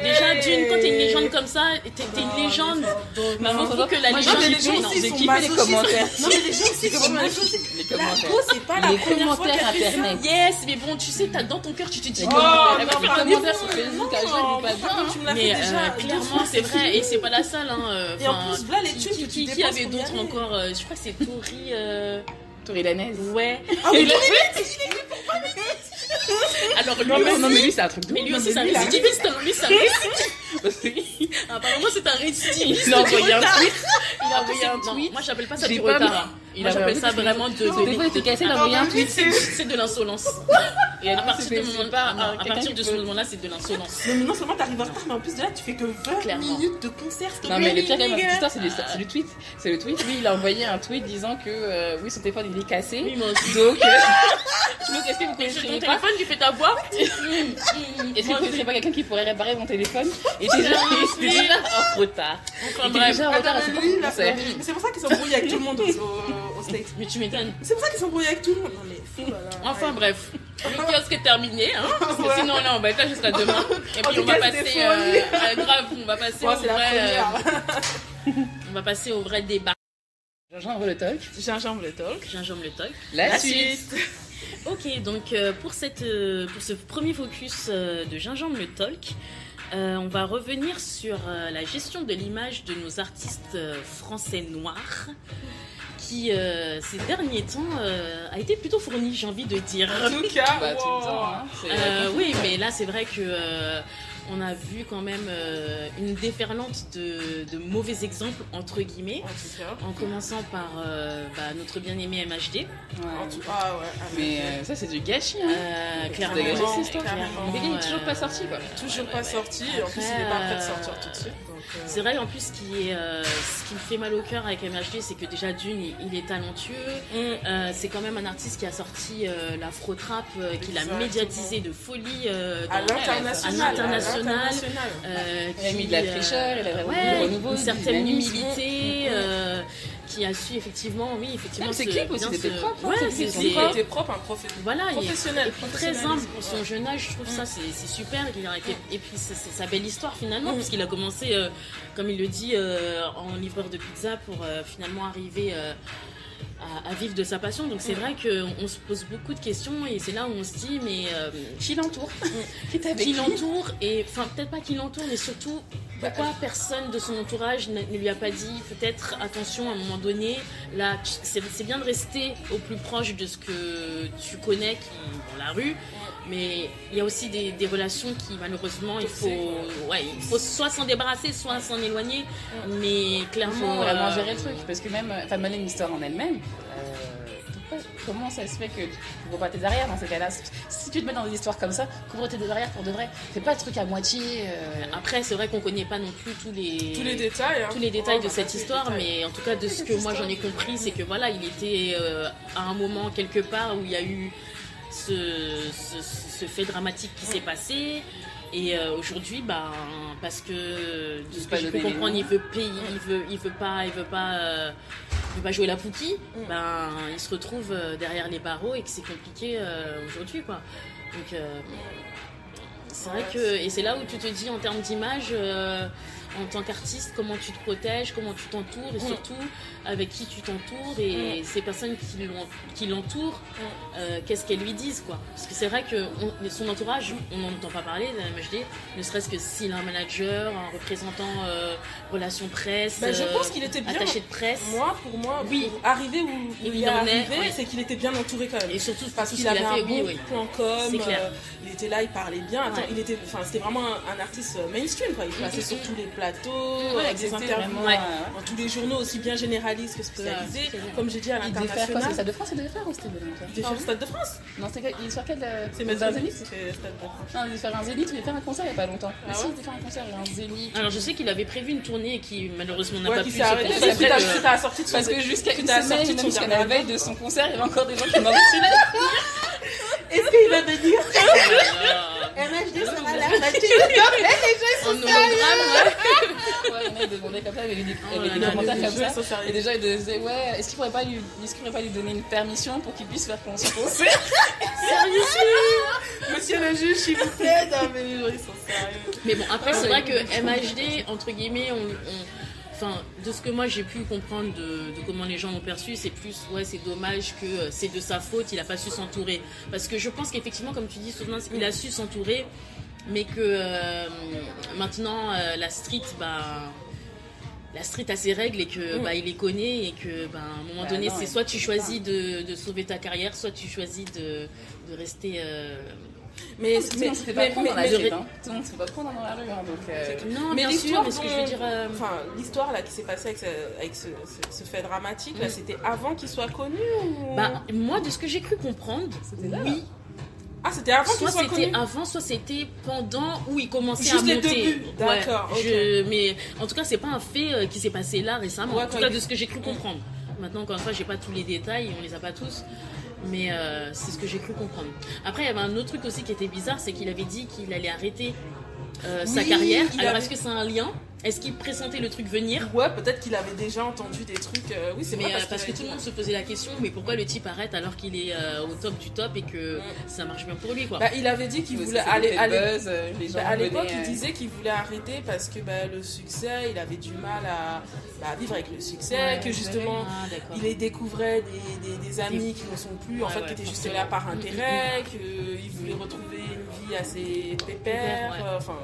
déjà d'une, quand t'es une légende comme ça, t'es une légende. Il faut que la légende... J'ai kiffé les commentaires. Non mais les gens aussi sont masochistes. Les commentaires. C'est pas la première fois qu'elle fait ça. Yes, mais bon, tu sais, dans ton cœur, tu te dis... Les commentaires sur Facebook, les gens ils disent pas bien. Mais clairement, c'est vrai, et c'est pas la seule. Et en plus, là, les thunes que tu qui avait d'autres encore? Je crois que c'est Tori Lanaise. Ouais. Ah oui, alors non mais lui c'est un truc de mais lui aussi c'est un récidiviste. Lui c'est un récidiviste. Apparemment c'est un récidiviste. Il a envoyé un tweet. Moi j'appelle pas ça du retard. Moi j'appelle ça vraiment de... Des fois il était cassé d'envoyer un tweet. C'est de l'insolence. Et à partir de ce moment-là c'est de l'insolence. Mais non seulement t'arrives en retard, mais en plus de là tu fais que 20 minutes de concert. Non mais le pire dans cette histoire c'est le tweet. C'est le tweet. Lui il a envoyé un tweet disant que oui son téléphone il est cassé. Oui moi aussi. Donc Donc, est-ce que vous Et sur ton connaissez pas téléphone, tu fais ta voix. Est-ce que vous connaissez pas quelqu'un qui pourrait réparer mon téléphone? Et déjà en retard. Enfin, Et t'es bref. déjà en retard à ce lui, là, concert. mais c'est pour ça qu'ils s'embrouillent avec tout le monde au States. Mais tu m'étonnes. C'est pour ça qu'ils s'embrouillent avec tout le monde. Non, mais fou, là, là. Enfin bref, le kiosque est terminé, hein, parce que Ouais. sinon là on va être là jusqu'à demain. Et puis tout on va cas, passer, c'était folie. grave, on va passer Bon, au c'est la vrai, première. on va passer au vrai débat. Gingembre le talk. Gingembre le talk. Gingembre le talk. La La suite. suite. Ok, donc pour ce premier focus de Gingembre le talk, on va revenir sur la gestion de l'image de nos artistes français noirs, qui ces derniers temps a été plutôt fournie, j'ai envie de dire. En tout cas, Bah, tout le wow. temps, hein. C'est- Oui, mais là c'est vrai que on a vu quand même une déferlante de mauvais exemples entre guillemets, En tout cas. en commençant par notre bien-aimé MHD. Ouais. Ah ouais. Mais ça, c'est du gâchis, hein. Clairement, dégagé, cette histoire. clairement. Mais il est toujours pas sorti, quoi. Toujours pas sorti. Et en plus, il n'est pas prêt de sortir tout de suite. Donc, C'est vrai en plus ce qui me fait mal au cœur avec MHD, c'est que déjà d'une, il est talentueux. C'est quand même un artiste qui a sorti l'afro-trap, qu'il a Exactement. médiatisé de folie à dans- l'international. à l'international. Il a mis de la fraîcheur, il a vraiment ouais, du renouveau, une du certaine dynamisme. humilité, qui a su effectivement, Même ses clips aussi, bien c'était propre, hein, Ouais, ses clips sont Il propres. était propre, un professionnel. voilà, Professionnel, et puis très professionnalisme, humble pour son ouais. jeune âge, je trouve ça c'est super. Et puis c'est sa belle histoire finalement, puisqu'il a commencé, comme il le dit, en livreur de pizza pour finalement arriver à vivre de sa passion. Donc c'est vrai qu'on se pose beaucoup de questions et c'est là où on se dit mais Qui l'entoure? Qui est avec qui lui? l'entoure, et enfin peut-être pas qui l'entoure, mais surtout pourquoi personne de son entourage ne lui a pas dit peut-être attention à un moment donné, là c'est bien de rester au plus proche de ce que tu connais qui dans la rue, mais il y a aussi des relations qui malheureusement il faut soit s'en débarrasser, soit s'en éloigner, mais Il clairement faut vraiment gérer le truc, parce que même, enfin, Madeleine l'histoire en elle-même, comment ça se fait que tu couvres pas tes arrières dans ces cas-là? Si tu te mets dans des histoires comme ça, couvre tes arrières pour de vrai. Fais pas le truc à moitié. Après, c'est vrai qu'on connaît pas non plus tous les détails. Hein. tous les détails Ouais, de bah, cette tous les histoire, détails. mais en tout cas de ce que moi j'en ai compris, c'est que voilà, il était à un moment quelque part où il y a eu ce fait dramatique qui s'est passé. Et aujourd'hui, parce que de ce que j'ai pu comprendre, il veut pas jouer la Pouki, il se retrouve derrière les barreaux et que c'est compliqué aujourd'hui, quoi. Donc c'est vrai que, et c'est là où tu te dis en termes d'image, en tant qu'artiste, comment tu te protèges, comment tu t'entoures et surtout avec qui tu t'entoures et ces personnes qui l'entourent, qu'est-ce qu'elles lui disent, quoi. Parce que c'est vrai que son entourage, on n'en entend pas parler de la MHD, ne serait-ce que s'il a un manager, un représentant relations presse, Je pense qu'il était bien attaché de presse. Pour moi, Oui. pour arriver où il est en est, arrivé, ouais. c'est qu'il était bien entouré quand même. Et surtout parce tout qu'il ce qu'il avait a fait, un bon oui. plan com, C'est clair. il était là, il parlait bien. Attends, Ouais. c'était vraiment un artiste mainstream, quoi. Il passait sur tous les plateaux, Ouais, des c'était interviews vraiment, dans tous les journaux, aussi bien généralistes que spécialisés. C'est ça. Comme j'ai dit, à Il devait faire quoi? C'est le l'international. Stade de France, il devait faire ou c'était Belgique? Il devait faire le Stade de France. Non, c'est il est sur quel? C'est dans un Zénith? C'est Stade de France. Non, il devait faire un Zénith, il devait faire un concert il y a pas longtemps. Ah Si, ouais il devait faire un concert, il y a un Zénith. Alors je sais qu'il avait prévu une tournée qui malheureusement n'a Ouais, pas qui pu s'est se arrêté poursuivre. suite à la sortie de son Parce que jusqu'à une suite à la semaine, sortie de même son jusqu'à dernier la veille album. de son concert, il y avait encore des gens qui m'ont mentionné. Est-ce qu'il va venir Ah, MHD sera là, en hologramme, ouais. Ouais, il y en a, ils demandaient comme ça, il y avait des, Oh là des là, commentaires les comme jeux ça. sont sérieux. Et déjà, ils disaient, ouais, est-ce qu'il pourrait pas lui donner une permission pour qu'il puisse faire son concert? Monsieur le juge, s'il vous plaît. Non, mais ils sont sérieux. Mais bon, après, c'est Ouais, vrai que MHD, entre guillemets, enfin, de ce que moi j'ai pu comprendre de comment les gens l'ont perçu, c'est plus, ouais, c'est dommage que c'est de sa faute, il a pas su s'entourer. Parce que je pense qu'effectivement, comme tu dis, Souvenance, il a su s'entourer, mais que maintenant, la street a ses règles et que il les connaît et que à un moment donné, non, c'est soit tu choisis de sauver ta carrière, soit tu choisis de rester. Mais Tout le monde se fait pas mais- prendre dans la mais- rue, hein. Tout le monde se fait pas prendre dans la rue, hein, donc... Non, Mais bien sûr, l'histoire, mais ce que je veux dire. enfin, l'histoire là qui s'est passée avec ce fait dramatique là, c'était avant qu'il soit connu ou... Moi, de ce que j'ai cru comprendre, C'était là. oui. Ah, c'était avant qu'il Soit soit c'était connu. avant, soit c'était pendant où il commençait Juste à les monter. débuts, d'accord, ok. Mais en tout cas, c'est pas un fait qui s'est passé là récemment. Ouais, en tout quand cas, il- de ce que j'ai cru comprendre. Maintenant, encore une fois, j'ai pas tous les détails, on les a pas tous. Mais c'est ce que j'ai cru comprendre. Après, il y avait un autre truc aussi qui était bizarre, c'est qu'il avait dit qu'il allait arrêter sa carrière. Alors, est-ce que c'est un lien? Est-ce qu'il pressentait le truc venir? Ouais, peut-être qu'il avait déjà entendu des trucs. Oui, c'est vrai. Parce que tout le monde se posait la question, mais pourquoi le type arrête alors qu'il est au top du top et que ça marche bien pour lui, quoi. Bah, il avait dit qu'il voulait aller. À l'époque, il disait qu'il voulait arrêter parce que le succès, il avait du mal à vivre avec le succès, que justement, il découvrait des amis qui ne sont plus, en fait, qui étaient juste là par intérêt, qu'il voulait retrouver une vie assez pépère. Enfin,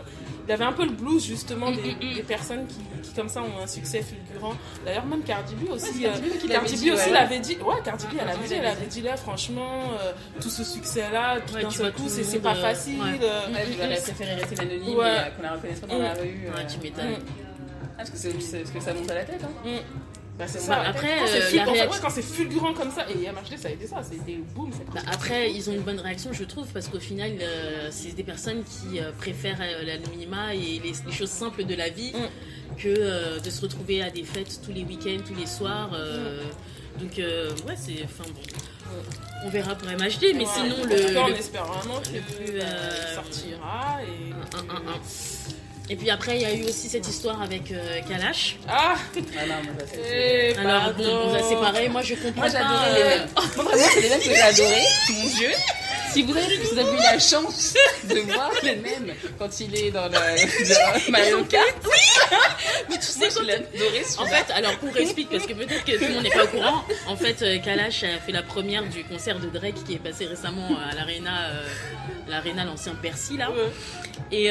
il avait un peu le blues justement des personnes qui comme ça ont un succès fulgurant. D'ailleurs même Cardi B aussi, Cardi B aussi l'avait dit. Ouais, Cardi B elle avait dit là franchement tout ce succès là tout d'un seul coup c'est pas facile. Elle préférait rester anonyme qu'on la reconnaisse pas dans la rue. Tu m'étonnes. Parce que c'est ce que ça monte à la tête. Bah, c'est ça. Après, quand c'est fulgurant comme ça, et MHD ça a été ça, c'était boum. Après, ils ont une bonne réaction, je trouve, parce qu'au final, c'est des personnes qui préfèrent l'anonymat et les choses simples de la vie que de se retrouver à des fêtes tous les week-ends, tous les soirs. Donc, ouais, c'est. Enfin bon. On verra pour MHD, mais sinon, on espère vraiment qu'il sortira. Et puis après, il y a eu aussi cette histoire avec Kalash. Ah non, alors bon, c'est pareil, moi je comprends pas. Moi j'adorais les mêmes. Moi vraiment, c'est les mêmes que j'ai adoré, mon Dieu. Si vous avez eu la chance de voir les mêmes quand il est dans le Mario Kart. Oui. Mais tu sais, je l'ai adoré. En fait, alors pour expliquer, parce que peut-être que tout le monde n'est pas au courant, en fait, Kalash a fait la première du concert de Drake qui est passé récemment à l'Arena, l'ancien Bercy là. Et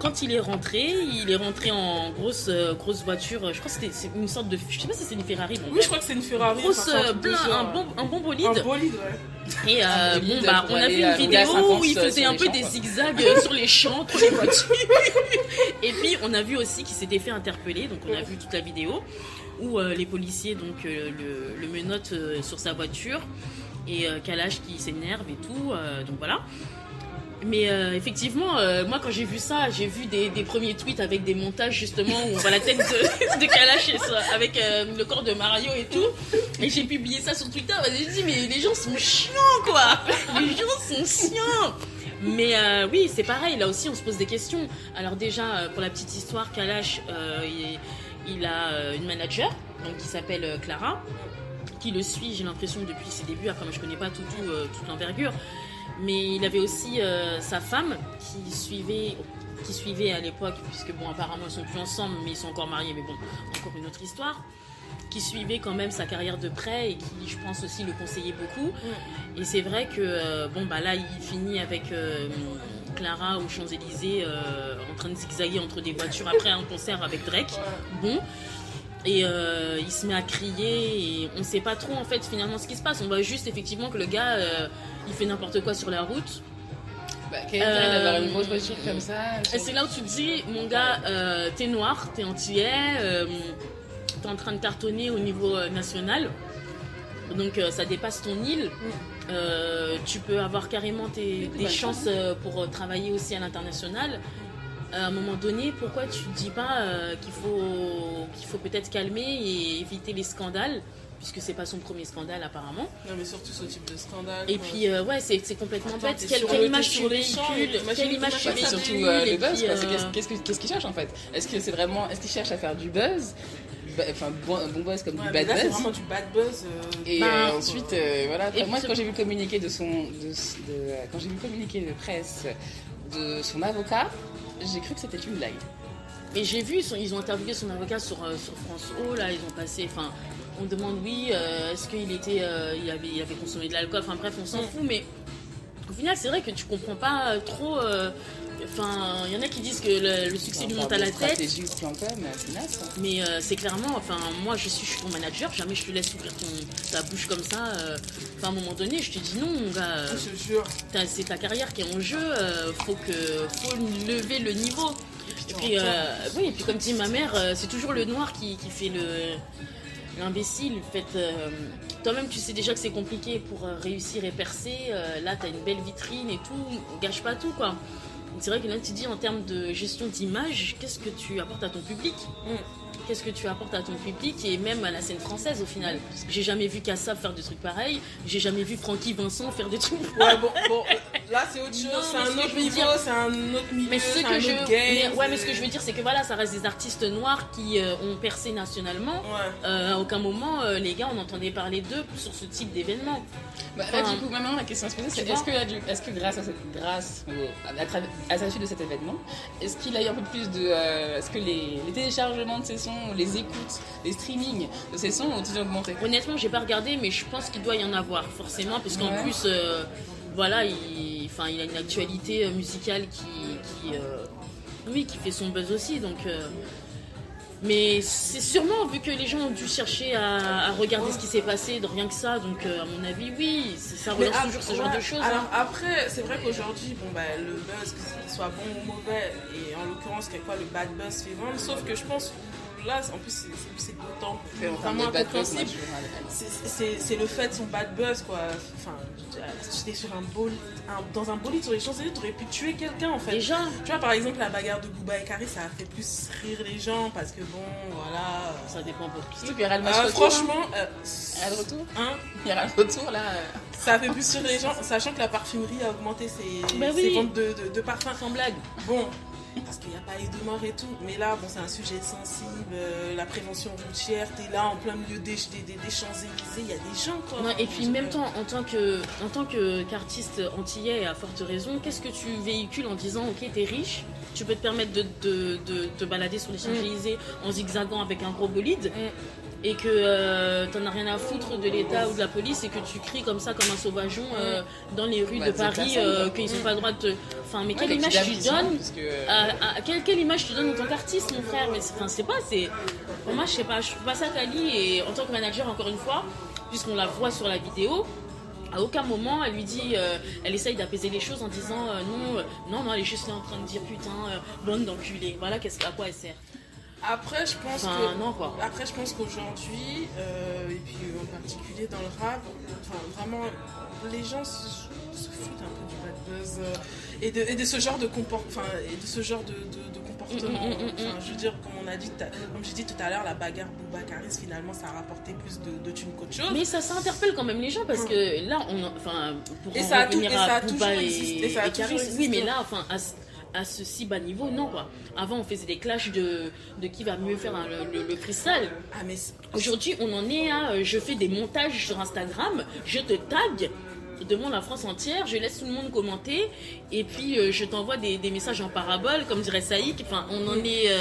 quand il est rentré en grosse voiture. Je crois que c'est une sorte de, je sais pas si c'est une Ferrari. Oui, je crois que c'est une Ferrari. Un bon bolide. Un bolide, ouais. Et on a vu une vidéo où il faisait un peu des zigzags sur les champs, entre les voitures. Et puis on a vu aussi qu'il s'était fait interpeller, donc on a vu toute la vidéo où les policiers donc le menottent sur sa voiture et Kalash qui s'énerve et tout, donc voilà. Mais effectivement, moi quand j'ai vu ça, j'ai vu des premiers tweets avec des montages justement où on voit la tête de Kalash avec le corps de Mario et tout. Et j'ai publié ça sur Twitter. J'ai dit mais les gens sont chiants quoi. Les gens sont chiants. Mais oui, c'est pareil. Là aussi, on se pose des questions. Alors déjà, pour la petite histoire, Kalash, il a une manager donc qui s'appelle Clara, qui le suit. J'ai l'impression depuis ses débuts. Après, moi, je connais pas toute l'envergure. Mais il avait aussi sa femme qui suivait à l'époque, puisque bon, apparemment ils sont plus ensemble, mais ils sont encore mariés, mais bon, encore une autre histoire, qui suivait quand même sa carrière de près et qui, je pense aussi, le conseillait beaucoup. Et c'est vrai que là, il finit avec Clara aux Champs-Élysées en train de zigzaguer entre des voitures après un concert avec Drake. Bon. Et il se met à crier et on sait pas trop en fait finalement ce qui se passe. On voit juste effectivement que le gars il fait n'importe quoi sur la route. Quel intérêt d'avoir une grosse voiture comme ça Et c'est là où tu te dis, mon gars, t'es noir, t'es antillais, t'es en train de cartonner au niveau national. Donc ça dépasse ton île. Tu peux avoir carrément des chances pour travailler aussi à l'international. À un moment donné, pourquoi tu ne dis pas qu'il faut peut-être calmer et éviter les scandales, puisque c'est pas son premier scandale apparemment. Non mais surtout ce type de scandale. Et puis c'est complètement bête. Quelle image tu véhicules? Quelle image tu véhicules? Surtout le buzz. Qu'est-ce qu'il cherche en fait? Est-ce qu'il cherche à faire du buzz? Enfin, un bon buzz comme du bad buzz. C'est vraiment du bad buzz. Et ensuite, voilà. Après, moi, quand j'ai vu le communiqué quand j'ai vu le communiqué de presse de son avocat, j'ai cru que c'était une blague. Et j'ai vu, ils ont interviewé son avocat sur France O, là, ils ont passé, enfin, on demande oui, est-ce qu'il il avait consommé de l'alcool, enfin bref, on s'en fout, mais au final, c'est vrai que tu comprends pas trop, enfin, il y en a qui disent que le succès lui monte à la tête. Mais c'est clairement, enfin, moi je suis ton manager, jamais je te laisse ouvrir ta bouche comme ça. Enfin, à un moment donné, je te dis non, mon gars. Je te jure. C'est ta carrière qui est en jeu, faut lever le niveau. Et puis, oui, et puis comme dit ma mère, c'est toujours le noir qui fait l'imbécile. Toi-même, tu sais déjà que c'est compliqué pour réussir et percer. Là, t'as une belle vitrine et tout, gâche pas tout, quoi. C'est vrai que là, tu dis en termes de gestion d'image, qu'est-ce que tu apportes à ton public? qu'est-ce que tu apportes à ton public et même à la scène française au final. J'ai jamais vu Kassab faire des trucs pareils, j'ai jamais vu Francky Vincent faire des trucs pareils. Bon, là c'est autre chose, c'est un autre niveau, c'est un autre milieu, c'est un autre game. Mais ce que je veux dire, c'est que voilà, ça reste des artistes noirs qui ont percé nationalement. À aucun moment, les gars, on entendait parler d'eux sur ce type d'événement. Là, du coup, maintenant, la question à se poser, c'est est-ce que grâce à la suite de cet événement, est-ce qu'il a eu un peu plus de... est-ce que les téléchargements de ces sons, les écoutes, les streamings de ces sons ont-ils augmenté? Honnêtement, j'ai pas regardé, mais je pense qu'il doit y en avoir, forcément, parce qu'en plus, voilà, il a une actualité musicale qui fait son buzz aussi, donc... Mais c'est sûrement, vu que les gens ont dû chercher à regarder ce qui s'est passé, de rien que ça, donc à mon avis, oui, ça relance toujours ce genre de choses. Alors après, c'est vrai qu'aujourd'hui, le buzz, qu'il soit bon ou mauvais, et en l'occurrence, le bad buzz fait vendre, sauf que je pense, là, en plus, c'est d'autant plus vraiment incompréhensible. C'est le fait de son bad buzz, quoi. Enfin, si tu étais dans un bolide sur les Champs-Élysées, tu aurais pu tuer quelqu'un, en fait. Déjà. Tu vois, par exemple, la bagarre de Booba et Karis, ça a fait plus rire les gens, parce que voilà. Ça dépend pour qui. Surtout qu'il y aura le match retour. Franchement, il y a le retour. Il y aura le retour, là. Ça a fait plus rire les gens, sachant que la parfumerie a augmenté ses ventes de parfums. Sans blague. Bon. Parce qu'il n'y a pas eu de mort et tout, mais là c'est un sujet sensible, la prévention routière, t'es là en plein milieu des Champs-Élysées, il y a des gens quoi. Non, et puis même temps, en tant qu'artiste antillais, à forte raison, qu'est-ce que tu véhicules en disant ok t'es riche, tu peux te permettre de te balader sur les Champs-Élysées en zigzagant avec un gros bolide et que t'en as rien à foutre de l'État ou de la police et que tu cries comme ça comme un sauvageon dans les rues de Paris qu'ils n'ont pas le droit de te... Enfin mais quelle image tu donnes quelle image tu donnes en tant qu'artiste mon frère? Mais c'est pas, pour moi je sais pas ça Kali, et en tant que manager encore une fois, puisqu'on la voit sur la vidéo, à aucun moment elle lui dit, elle essaye d'apaiser les choses en disant non, elle est juste là en train de dire putain, bande d'enculés, voilà à quoi elle sert. Après, je pense qu'aujourd'hui, et puis en particulier dans le rap, vraiment, les gens se foutent un peu du bad buzz et de ce genre de comportement. Je veux dire, comme j'ai dit tout à l'heure, la bagarre Booba Karis, finalement, ça a rapporté plus de thunes qu'autre chose. Mais ça interpelle quand même les gens parce que là, pour et ça revenir à Booba et Karis, oui, mais là, à ce si bas niveau, non quoi. Avant on faisait des clashs de qui va mieux faire le freestyle. Aujourd'hui on en est à je fais des montages sur Instagram, je te tag devant la France entière, je laisse tout le monde commenter et puis je t'envoie des messages en parabole comme dirait Saïk. Enfin on en est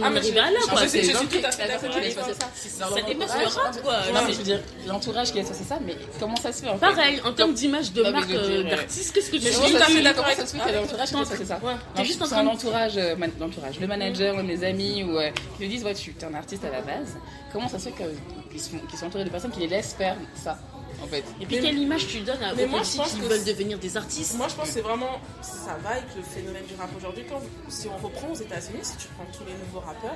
arrivé à là quoi. Je suis tout à fait d'accord avec toi. Ça dépasse le rap quoi. Non mais je veux dire l'entourage qui laisse passer ça, mais comment ça se fait en fait? Pareil en termes d'image de marque d'artiste, qu'est-ce que tu dis? Je suis tout à fait d'accord avec ça. Il y a l'entourage qui laisse passer ça. T'es juste en train l'entourage, le manager, même les amis ou qui lui disent ouais tu es un artiste à la base. Comment ça se fait qu'ils sont entourés de personnes qui les laissent faire ça? En fait. Et puis quelle image tu donnes aux petits qui veulent devenir des artistes? Moi je pense que c'est vraiment, ça va avec le phénomène du rap aujourd'hui. Si on reprend aux États-Unis, si tu prends tous les nouveaux rappeurs,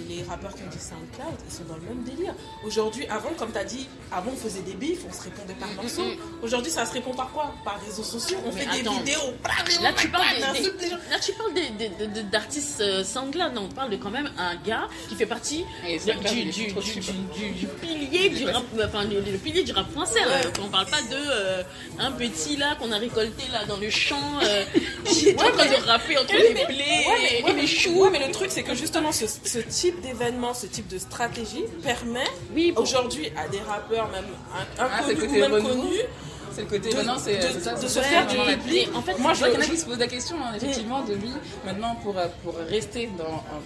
les rappeurs qui ont dit SoundCloud, ils sont dans le même délire. Aujourd'hui, avant, comme tu as dit, avant on faisait des bifs, on se répondait par morceaux. Aujourd'hui ça se répond par quoi? Par réseaux sociaux, on fait des vidéos. Là tu parles d'artistes SoundCloud, non, on parle de quand même un gars qui fait partie du pilier du rap, le pilier du rap français. On parle pas de un petit là qu'on a récolté là dans le champ qui est en train de rapper entre les blés et les choux. Ouais, mais le truc c'est que justement ce type d'événement, ce type de stratégie permet aujourd'hui à des rappeurs même inconnus ou même connus. C'est le côté maintenant de se faire du public. En fait, moi je vois qu'il y en a qui se posent la question effectivement de lui maintenant pour rester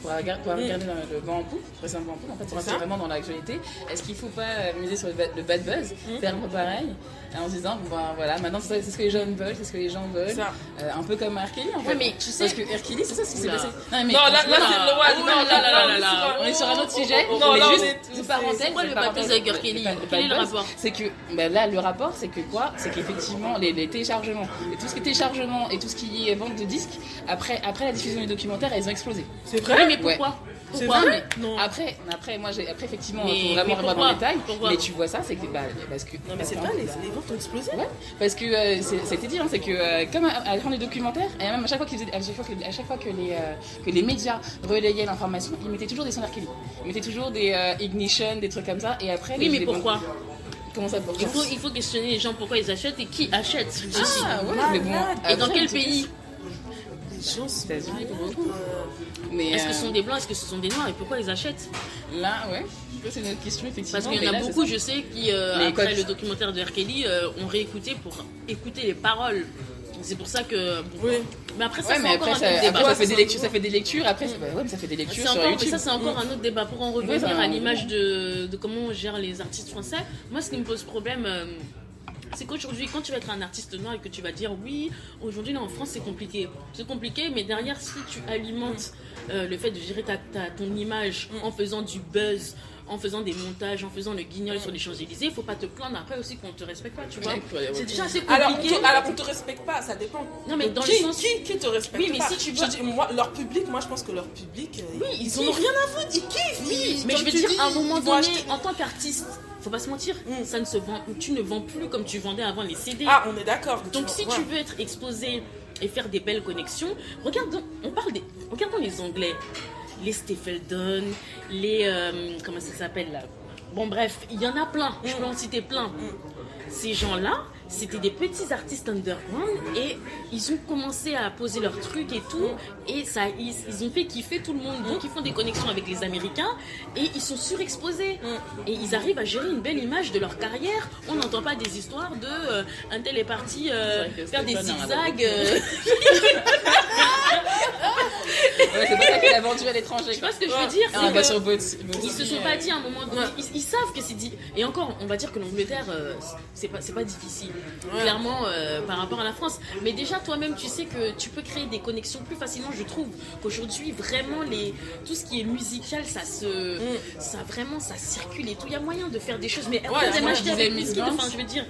pour regarder dans le vent en poupe, en fait pour rester vraiment dans l'actualité. Est-ce qu'il faut pas miser sur le bad buzz, faire un peu pareil en se disant voilà maintenant c'est ce que les jeunes veulent, c'est ce que les gens veulent, un peu comme R. Kelly en fait. Mais tu sais parce que R. Kelly c'est ça ce qui s'est passé. Non là on est sur un autre sujet. Non là juste parenthèse. Pourquoi le bad buzz avec R. Kelly? Quel est le rapport? C'est que là le rapport c'est que quoi? C'est qu'effectivement les téléchargements et tout ce qui est téléchargement et tout ce qui est vente de disques après la diffusion des documentaires elles ont explosé. C'est vrai? Mais pourquoi? C'est Pourquoi vrai? mais Non. après, moi, effectivement, Mais- il faut vraiment mais voir dans le pourquoi détail. Pourquoi Mais tu vois ça, c'est que, parce que. Non, mais c'est attends, vrai, les ventes ont explosé. Ouais, parce que c'était dit, hein, c'est que comme à la fin des documentaires, et même à chaque fois, à chaque fois que les médias relayaient l'information, ils mettaient toujours des sons d'R. Kelly. Ils mettaient toujours des Ignition, des trucs comme ça, et après. Oui, mais pourquoi? Comment ça pourquoi Il faut questionner les gens pourquoi ils achètent et qui achète aussi. Ah ouais, mais bon. Et dans après, quel pays? Les gens sont États-Unis, beaucoup. Mais Est-ce que ce sont des blancs, est-ce que ce sont des noirs et pourquoi ils achètent? là, ouais, c'est une autre question, effectivement. Parce qu'il y en mais a là, beaucoup, c'est je sais, qui, Mais après quoi- le documentaire de R. Kelly, ont réécouté pour écouter les paroles. C'est pour ça que. Oui. Mais après, ça, Ouais, c'est mais encore après, un autre débat. ça fait des lectures, après, ouais, mais ça fait des lectures C'est sur encore, YouTube. ça, c'est encore un autre débat. Pour en revenir Oui, ça, à l'image de comment on gère les artistes français, moi, ce qui me pose problème, c'est qu'aujourd'hui, quand tu vas être un artiste noir et que tu vas dire oui, aujourd'hui, là, en France, c'est compliqué. C'est compliqué, mais derrière, si tu alimentes le fait de gérer ton image en faisant du buzz, en faisant des montages, en faisant le guignol sur les Champs-Élysées, il faut pas te plaindre après aussi qu'on te respecte pas, tu vois. C'est déjà assez compliqué. Alors, on te respecte pas, ça dépend. Non, mais dans qui, le sens- qui te respecte Oui, mais pas? si tu Je vois- dis, moi, leur public, moi, je pense que leur public, ils ils en ont kiffent. rien à foutre, ils kiffent. Oui, mais comme je veux tu dire, dis, à un moment ils vont donné, acheter- en tant qu'artiste, faut pas se mentir, ça ne se vend, tu ne vends plus comme tu vendais avant les CD. Ah, on est d'accord. Donc si tu veux être exposé et faire des belles connexions, regardons les Anglais, les Stapleton, les comment ça s'appelle là. Bon bref, il y en a plein, je peux en citer plein. Ces gens-là, c'était des petits artistes underground et ils ont commencé à poser leurs trucs et tout et ça, ils ont fait kiffer tout le monde. Donc ils font des connexions avec les Américains et ils sont surexposés et ils arrivent à gérer une belle image de leur carrière. On n'entend pas des histoires de un tel est parti faire des zigzags. Ouais, c'est pour ça qu'il a vendu à l'étranger. Tu vois ce que je veux dire? Ah, C'est bah, que sur ils se sont pas dit à un moment donné, ils savent que c'est dit. Et encore, on va dire que l'Angleterre, c'est pas difficile. Clairement, par rapport à la France. Mais déjà, toi-même, tu sais que tu peux créer des connexions plus facilement. Je trouve qu'aujourd'hui, vraiment, tout ce qui est musical, ça circule et tout. Il y a moyen de faire des choses. Mais on moi, aime je acheter disais avec Miss Wizkid. Banks. Enfin, je veux dire,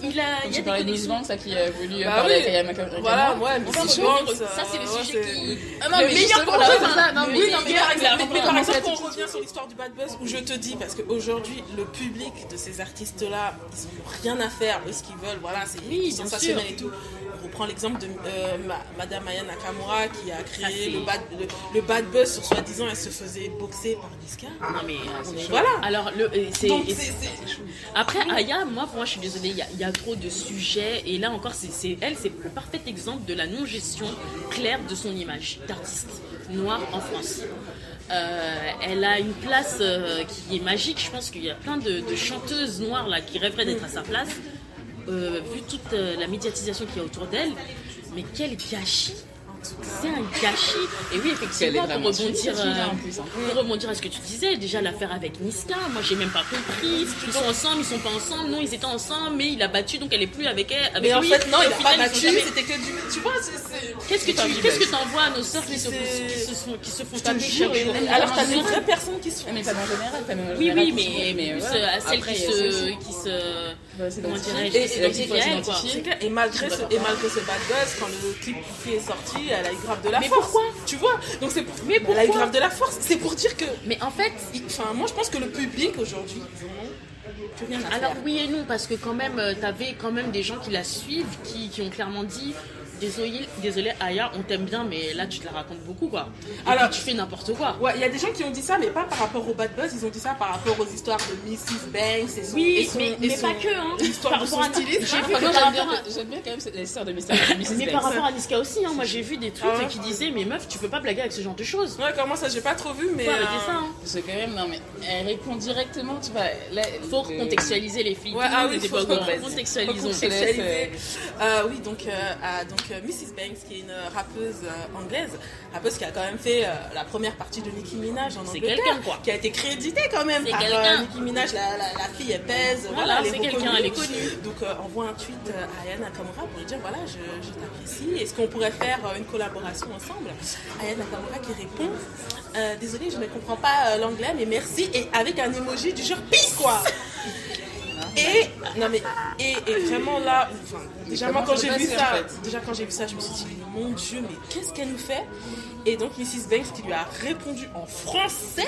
il y a Tu des parlais de Miss connexions. Banks, ça qui a voulu Bah parler oui. avec Aya Nakamura. Voilà, ouais, mais On va c'est revenir, bon, ça, c'est le sujet qui... Ah non, Le mais meilleur justement, pour là, eux, c'est ça. Non, mais oui, non, mais par exemple, par exemple, pour revenir sur l'histoire du bad buzz, où je te dis, parce qu'aujourd'hui, le public de ces artistes-là, ils n'ont rien à faire de ce qu'ils veulent, voilà, c'est Oui, bien sensationnel sûr. et tout. On reprend l'exemple de Madame Aya Nakamura qui a créé Ça, le bad buzz sur soi-disant elle se faisait boxer par Niska. Non mais Voilà. alors Donc, après Aya, pour moi je suis désolée, il y a trop de sujets et là encore c'est le parfait exemple de la non-gestion claire de son image d'artiste noire en France. Elle a une place qui est magique. Je pense qu'il y a plein de chanteuses noires là qui rêveraient d'être à sa place, vu toute la médiatisation qu'il y a autour d'elle. Mais quel gâchis! C'est un gâchis. Et oui, effectivement, pour rebondir à ce que tu disais, déjà l'affaire avec Niska, moi j'ai même pas compris. Ils sont ensemble, ils sont pas ensemble. Non, ils étaient ensemble, mais il a battu, donc elle est plus avec elle. Mais en lui. fait, non, Et il au a final, pas ils battu, sont jamais- c'était que du. Tu vois, c'est. Qu'est-ce que t'envoies à nos sœurs qui se font taper chaque jour? Alors, t'as des vraies personnes qui se font. Mais pas en général, Oui, général, mais plus voilà. à celles Après, qui se comment dirais-je, Et- qui s'identifient à elle, quoi. C'est clair. Et malgré ce bad buzz, quand le clip qui est sorti, elle a eu grave de la Mais force. pourquoi? Tu vois? Donc c'est pour. Mais elle a eu pourquoi? grave de la force. C'est pour dire que. Mais en fait, Enfin, moi, je pense que le public aujourd'hui, ils en ont plus rien à alors faire. oui et non, parce que quand même, t'avais quand même des gens qui la suivent, qui ont clairement dit désolé Aya, on t'aime bien, mais là tu te la racontes beaucoup, quoi. Et Alors, puis, tu fais n'importe quoi. Ouais, il y a des gens qui ont dit ça, mais pas par rapport au bad buzz, ils ont dit ça par rapport aux histoires de Mrs. Banks et son. Oui, et son- mais et son- pas que, hein. L'histoire Par de son rapport à- styliste. j'ai vu Moi, que par rapport à- j'aime bien quand même l'histoire de Mrs. Mais par rapport à Niska aussi, hein, moi j'ai vu des trucs Ah ouais. qui disaient mais meuf, tu peux pas blaguer avec ce genre de choses. Ouais, comment ça, j'ai pas trop vu, mais. Faut arrêter ça, hein. C'est quand même, non mais elle répond directement, tu vois. Faut contextualiser les filles. Ouais, Tout le ah monde oui, n'était faut pas au courant. vas-y. Contextualisons. Faut Sexualisée. Oui, donc Mrs. Banks, qui est une rappeuse anglaise, rappeuse qui a quand même fait la première partie de Nicki Minaj en C'est Angleterre, quelqu'un, quoi. qui a été créditée quand même C'est par quelqu'un. Nicki Minaj, la fille elle pèse, Voilà, elle est c'est quelqu'un, reconnue. elle est connue. Donc envoie un tweet à Aya Nakamura pour lui dire voilà, je t'apprécie, est-ce qu'on pourrait faire une collaboration ensemble? Aya Nakamura qui répond désolé, je ne comprends pas l'anglais, mais merci, et avec un emoji du genre peace quoi. Et non mais et vraiment là, enfin, déjà moi quand j'ai vu ça, déjà quand j'ai vu ça, je me suis dit mon Dieu, mais qu'est-ce qu'elle nous fait? Et donc Mrs. Banks qui lui a répondu en français,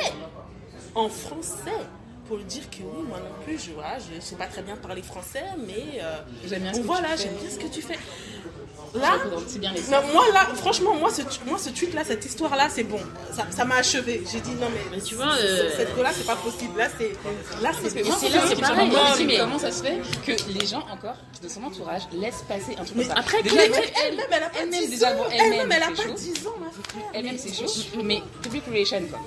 pour lui dire que oui, moi non plus, je sais pas très bien parler français, mais j'aime bien ce que tu fais. Là, c'est bien les franchement, moi ce tweet là, cette histoire là, c'est bon, ça m'a achevé. J'ai dit non mais tu vois, cette go là, c'est pas possible. Là c'est c'est pareil. Mais comment ça se fait que les gens encore de son entourage laissent passer un truc comme ça? Après, elle-même, elle a pas 10 ans. Elle-même, elle a pas 10 ans. Elle-même, c'est chaud. Mais public relation, quoi.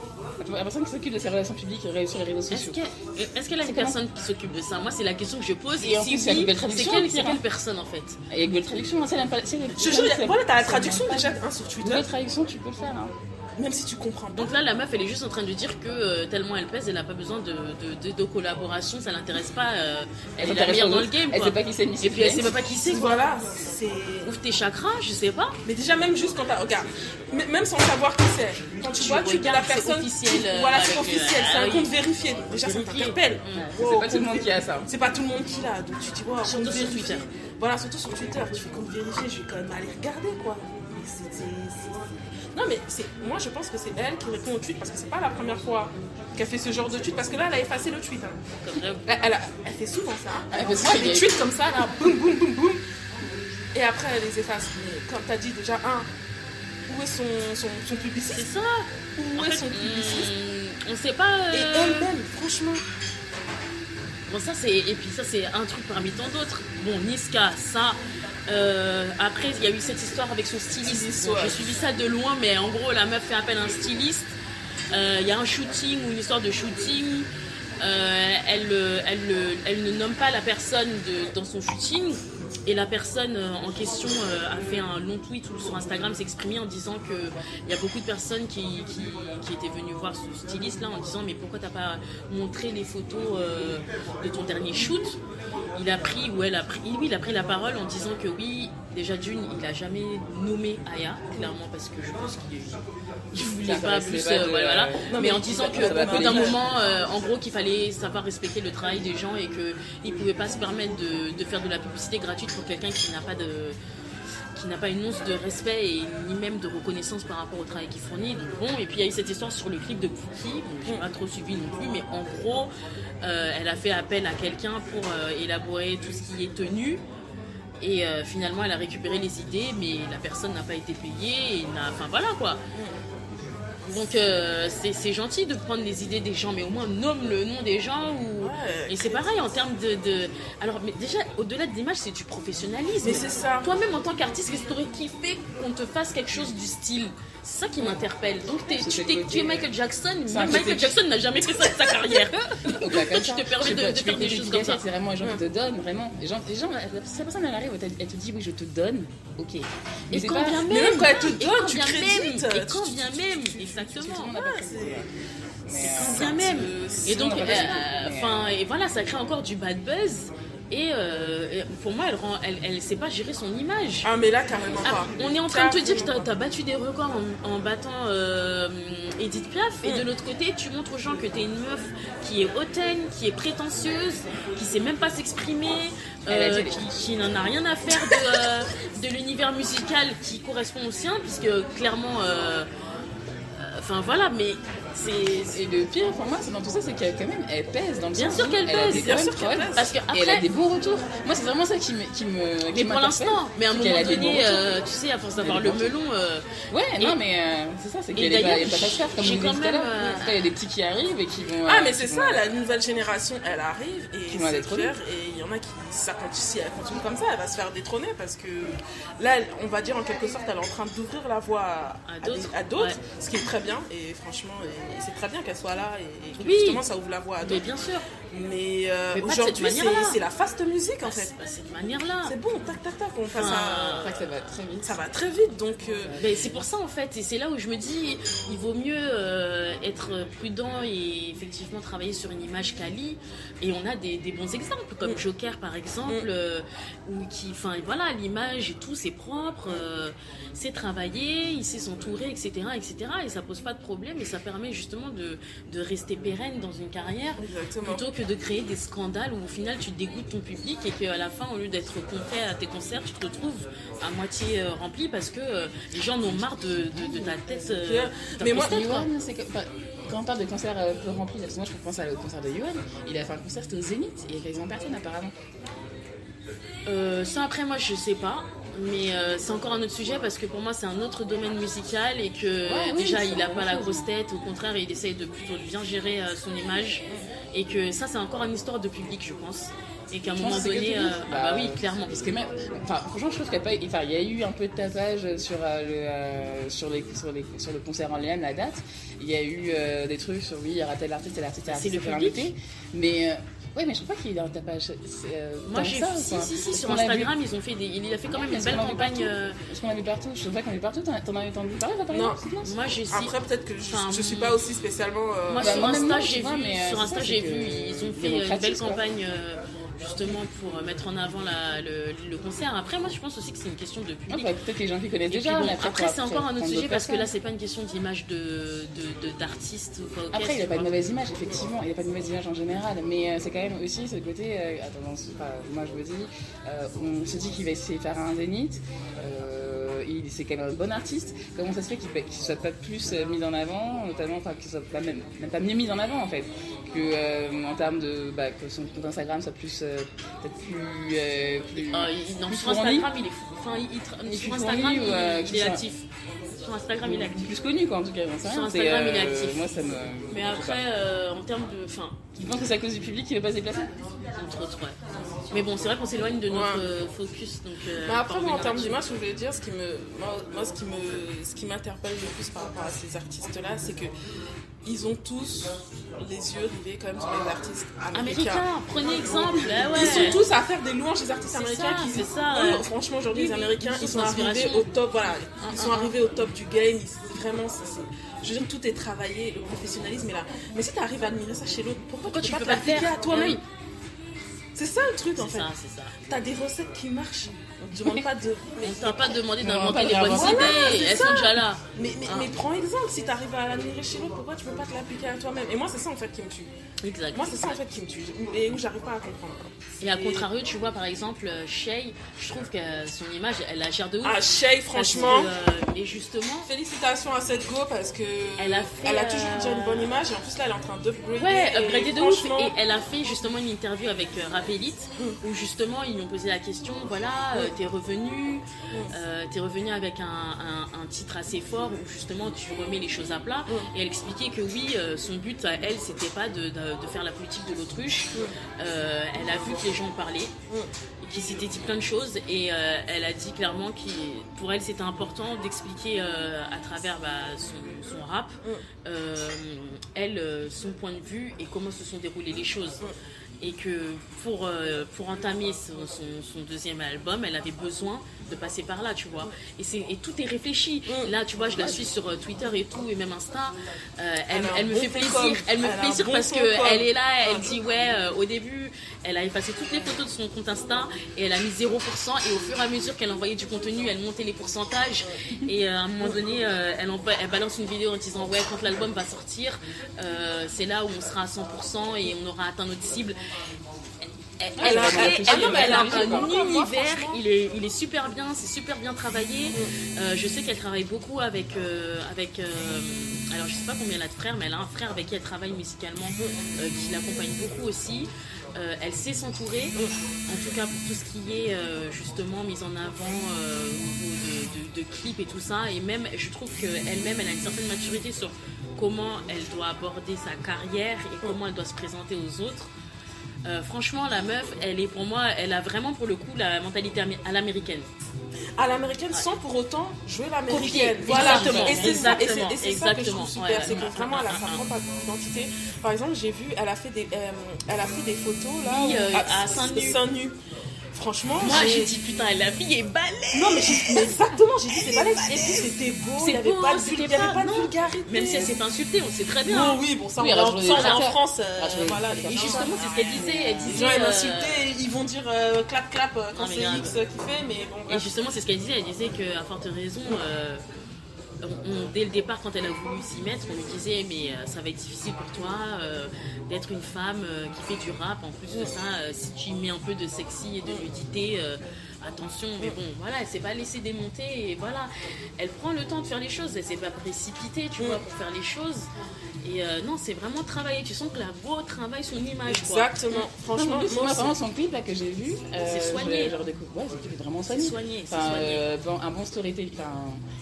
La personne qui s'occupe de ses relations publiques sur les réseaux sociaux. Est-ce qu'elle a une personne qui s'occupe de ça? Moi, c'est la question que je pose. Et en plus, il y a Google c'est Traduction. quelle personne en fait? Il y a Google Traduction, ça n'aime pas. Je jure, voilà, t'as la traduction déjà sur Twitter. Google Traduction, tu peux le faire. Même si tu comprends pas. Donc là, la meuf, elle est juste en train de dire que tellement elle pèse, elle n'a pas besoin de collaboration, ça l'intéresse pas. Elle est la meilleure dans le game. Elle sait pas qui c'est, et puis elle sait pas qui c'est. Voilà, c'est. Ouvre tes chakras, je sais pas. Mais déjà, même juste quand t'as. Regarde, même sans savoir qui c'est. Quand tu vois, tu dis la personne. C'est officiel. Voilà, c'est officiel, c'est un compte vérifié. Déjà, ça t'interpelle. C'est pas tout le monde qui a ça. C'est pas tout le monde qui l'a. Donc tu dis, wow, surtout sur Twitter. Voilà, surtout sur Twitter. Tu fais compte vérifié, je vais quand même aller regarder, quoi. Non mais moi je pense que c'est elle qui répond au tweet parce que c'est pas la première fois qu'elle fait ce genre de tweet parce que là elle a effacé le tweet. Elle fait souvent ça. Elle fait des tweets comme ça là, boum boum boum boum. Et après elle les efface. Mais comme t'as dit déjà où est son publiciste? C'est ça. Où est son publiciste? On sait pas. Et elle-même, franchement. Bon ça c'est un truc parmi tant d'autres. Bon Niska, ça. Après, il y a eu cette histoire avec son styliste. Bon, j'ai suivi ça de loin, mais en gros, la meuf fait appel à un styliste. Il y a un shooting ou une histoire de shooting. Elle ne nomme pas la personne dans son shooting. Et la personne en question a fait un long tweet sur Instagram, s'est exprimée en disant qu'il y a beaucoup de personnes qui étaient venues voir ce styliste là en disant mais pourquoi t'as pas montré les photos de ton dernier shoot. Il a pris la parole en disant que oui, déjà d'une, il a jamais nommé Aya, clairement parce que je pense qu'il voulait pas plus, voilà. Mais en disant qu'au bout d'un moment, en gros, qu'il fallait savoir respecter le travail des gens et qu'il pouvait pas se permettre de faire de la publicité gratuite pour quelqu'un qui n'a pas une once de respect et ni même de reconnaissance par rapport au travail qu'il fournit. Donc bon, et puis il y a eu cette histoire sur le clip de Pookie, donc j'ai pas trop suivi non plus, mais en gros, elle a fait appel à quelqu'un pour élaborer tout ce qui est tenu. Et finalement, elle a récupéré les idées, mais la personne n'a pas été payée. Enfin voilà quoi. Donc c'est gentil de prendre les idées des gens, mais au moins nomme le nom des gens. Et c'est pareil en termes de... Alors mais déjà, au-delà de l'image, c'est du professionnalisme. Mais c'est ça. Toi-même en tant qu'artiste, qu'est-ce que tu aurais kiffé qu'on te fasse quelque chose du style? C'est ça qui m'interpelle. Donc tu es Michael Jackson, même Michael Jackson n'a jamais fait ça de sa carrière. Pourquoi tu te permets de faire des choses comme ça? C'est vraiment les gens qui te donnent, vraiment. Les gens, si la personne elle arrive, elle te dit oui je te donne, ok. Et quand bien même, même quand elle te donne, tu crédites. Et quand bien même, exactement. Quand bien même. Et donc, et voilà, ça crée encore du bad buzz. Et pour moi, elle sait pas gérer son image. Ah mais là carrément pas. On est en train de te dire que t'as battu des records en battant Edith Piaf, et de l'autre côté, tu montres aux gens que t'es une meuf qui est hautaine, qui est prétentieuse, qui sait même pas s'exprimer, qui n'en a rien à faire de l'univers musical qui correspond au sien, puisque clairement, enfin voilà, mais c'est le pire pour moi, c'est dans tout ça, c'est qu'elle quand même elle pèse dans le bien sens sûr qu'elle pèse, bien sûr qu'elle pèse, parce que après, elle a des bons retours. Moi c'est vraiment ça qui me mais pour l'instant, mais à un moment donné, tu sais, à force d'avoir le melon, non mais c'est ça, c'est qu'elle est pas facile comme on dit tout à l'heure. Il y a des petits qui arrivent et qui vont mais c'est ça, la nouvelle génération elle arrive et c'est clair, et il y en a qui, si elle continue comme ça, elle va se faire détrôner parce que là on va dire en quelque sorte elle est en train d'ouvrir la voie à d'autres, ce qui est très bien, et franchement c'est très bien qu'elle soit là et que justement ça ouvre la voie à d'autres. Mais bien sûr. Mais aujourd'hui c'est la fast musique en fait. Cette manière-là. C'est bon, tac, on fait ça. Ça va très vite. Ça va très vite, donc. Mais c'est pour ça en fait, et c'est là où je me dis, il vaut mieux être prudent et effectivement travailler sur une image quali. Et on a des bons exemples comme Joker par exemple, où voilà, l'image et tout, c'est propre, c'est travaillé, il sait s'entourer, etc., etc. Et ça pose pas de problème et ça permet permet justement de rester pérenne dans une carrière. Exactement. Plutôt que de créer des scandales où au final tu dégoûtes ton public et qu'à la fin, au lieu d'être complet à tes concerts, tu te retrouves à moitié rempli parce que les gens en ont marre de ta tête. Mais moi, Yoann, c'est que, quand on parle de concert peu rempli, parce que moi je pense au concert de Yoann, il a fait un concert, c'était au Zénith, il y a quasiment personne apparemment. Ça après moi je sais pas, mais c'est encore un autre sujet parce que pour moi c'est un autre domaine musical et que déjà il a pas la grosse tête, au contraire il essaye de plutôt de bien gérer son image et que ça c'est encore une histoire de public je pense. Et qu'à un moment donné, bah oui, clairement. Parce que même, franchement, je trouve qu'il y a eu un peu de tapage sur le concert en Léane, la date. Il y a eu des trucs sur il y aura tel artiste, c'est le public. invité. Mais ouais, mais je trouve pas qu'il y ait un tapage. Moi j'ai si, sur Instagram, ils ont fait il a fait quand même une belle campagne. Parce qu'on l'a vu partout. Je sais pas qu'on l'a vu partout. T'en as entendu parler, non. Moi j'ai Après peut-être que je suis pas aussi spécialement. Moi sur Insta j'ai vu, ils ont fait une belle campagne. Justement pour mettre en avant le concert. Après, moi, je pense aussi que c'est une question de public. Peut-être que les gens qui connaissent déjà. Après, c'est encore un autre sujet parce que là, c'est pas une question d'image d'artiste ou quoi. Après, il n'a pas de mauvaise image, effectivement. Il n'a pas de mauvaise image en général. Mais c'est quand même aussi ce côté. Moi, je me dis, on se dit qu'il va essayer de faire un zénith. C'est quand même un bon artiste. Comment ça se fait qu'il ne soit pas plus mis en avant, notamment, qu'il soit pas même pas mieux mis en avant en fait, que en termes de que son compte Instagram soit plus peut-être plus. Sur Instagram, il est fou. Sur Instagram, il est actif. Sur Instagram, il est actif. Plus connu, quoi, en tout cas. Sur Instagram, il est actif. Moi, ça me. Mais après, en termes de. Tu penses que c'est à cause du public qui ne veut pas se déplacer ? Entre autres, ouais. Mais bon, c'est vrai qu'on s'éloigne de notre focus. Donc, après, moi, en termes d'image, je voulais dire, ce qui m'interpelle le plus par rapport à ces artistes-là, c'est que ils ont tous les yeux rivés quand même sur les artistes américains. Prenez exemple. Ils sont tous à faire des louanges des artistes américains. Franchement, aujourd'hui, les Américains, ils sont arrivés au top. Voilà, ils sont arrivés au top du game. Vraiment, je veux dire, tout est travaillé, le professionnalisme est là. Mais si tu arrives à admirer ça chez l'autre, pourquoi tu peux pas l'appliquer à toi-même ? C'est ça le truc en fait. C'est ça. T'as des recettes qui marchent. On te demande pas de. On t'a pas demandé d'inventer les bonnes idées. Elles sont déjà là. Mais prends exemple, si t'arrives à l'admirer chez l'autre, pourquoi tu peux pas te l'appliquer à toi-même ? Et moi, c'est ça en fait qui me tue. Exact. Moi, c'est ça en fait qui me tue. Et où j'arrive pas à comprendre. Et à contrario, tu vois par exemple, Shay, je trouve que son image, elle a gère de ouf. Ah, Shay, franchement. Et justement. Félicitations à cette go parce que. Elle a toujours déjà une bonne image et en plus là, elle est en train d'upgrader. Ouais, upgrader de ouf. Et elle a fait justement une interview avec Rap Elite où justement ils lui ont posé la question voilà, t'es revenu avec un titre assez fort où justement tu remets les choses à plat. Et elle expliquait que oui, son but à elle, c'était pas de faire la politique de l'autruche. Elle a vu que les gens parlaient et qu'ils s'étaient dit plein de choses et elle a dit clairement que pour elle c'était important d'expliquer à travers son rap son point de vue et comment se sont déroulées les choses. Et que pour entamer son deuxième album, elle avait besoin de passer par là, tu vois. Et tout est réfléchi. Là, tu vois, je la suis sur Twitter et tout, et même Insta. Elle me fait plaisir. Elle me fait plaisir parce qu'elle est là, elle dit, au début, elle a effacé toutes les photos de son compte Insta et elle a mis 0%. Et au fur et à mesure qu'elle envoyait du contenu, elle montait les pourcentages. Et à un moment donné, elle balance une vidéo en disant, quand l'album va sortir, c'est là où on sera à 100% et on aura atteint notre cible. Elle a un univers, il est super bien, c'est super bien travaillé. Je sais qu'elle travaille beaucoup avec alors je sais pas combien elle a de frères, mais elle a un frère avec qui elle travaille musicalement, qui l'accompagne beaucoup aussi. Elle sait s'entourer, en tout cas pour tout ce qui est justement mise en avant au niveau de clips et tout ça. Et même, je trouve qu'elle-même, elle a une certaine maturité sur comment elle doit aborder sa carrière et comment elle doit se présenter aux autres. Franchement, la meuf, pour moi, elle a vraiment pour le coup la mentalité à l'américaine. À l'américaine, sans pour autant jouer l'américaine. Voilà. Exactement. Et c'est ça que je trouve super, Ouais. c'est que vraiment elle a sa propre identité. Par exemple, j'ai vu, elle a fait des photos là à seins nus. Franchement, moi j'ai dit putain, la fille est balèze. Non mais exactement, j'ai dit c'est balèze. Et puis c'était beau, il n'y avait pas de vulgarité. Même si elle s'est insultée, on sait très bien. Non, oui, bon ça on est en France. Voilà. Et justement c'est ce qu'elle disait. Les gens ils m'insultaient, ils vont dire clap clap quand c'est X qui fait, mais bon. Et justement c'est ce qu'elle disait. Elle disait qu'à forte raison. dès le départ, quand elle a voulu s'y mettre, on lui disait mais ça va être difficile pour toi d'être une femme qui fait du rap. En plus de ça, si tu y mets un peu de sexy et de nudité, attention. Mais bon, voilà, elle s'est pas laissée démonter et voilà, elle prend le temps de faire les choses. Elle s'est pas précipitée, tu vois, pour faire les choses. Et non, c'est vraiment travaillé. Tu sens que la go travaille son image. Exactement. Quoi. Franchement, moi vraiment son clip là que j'ai vu, c'est soigné. Ouais, c'est vraiment soigné. C'est soigné. Un bon storytelling,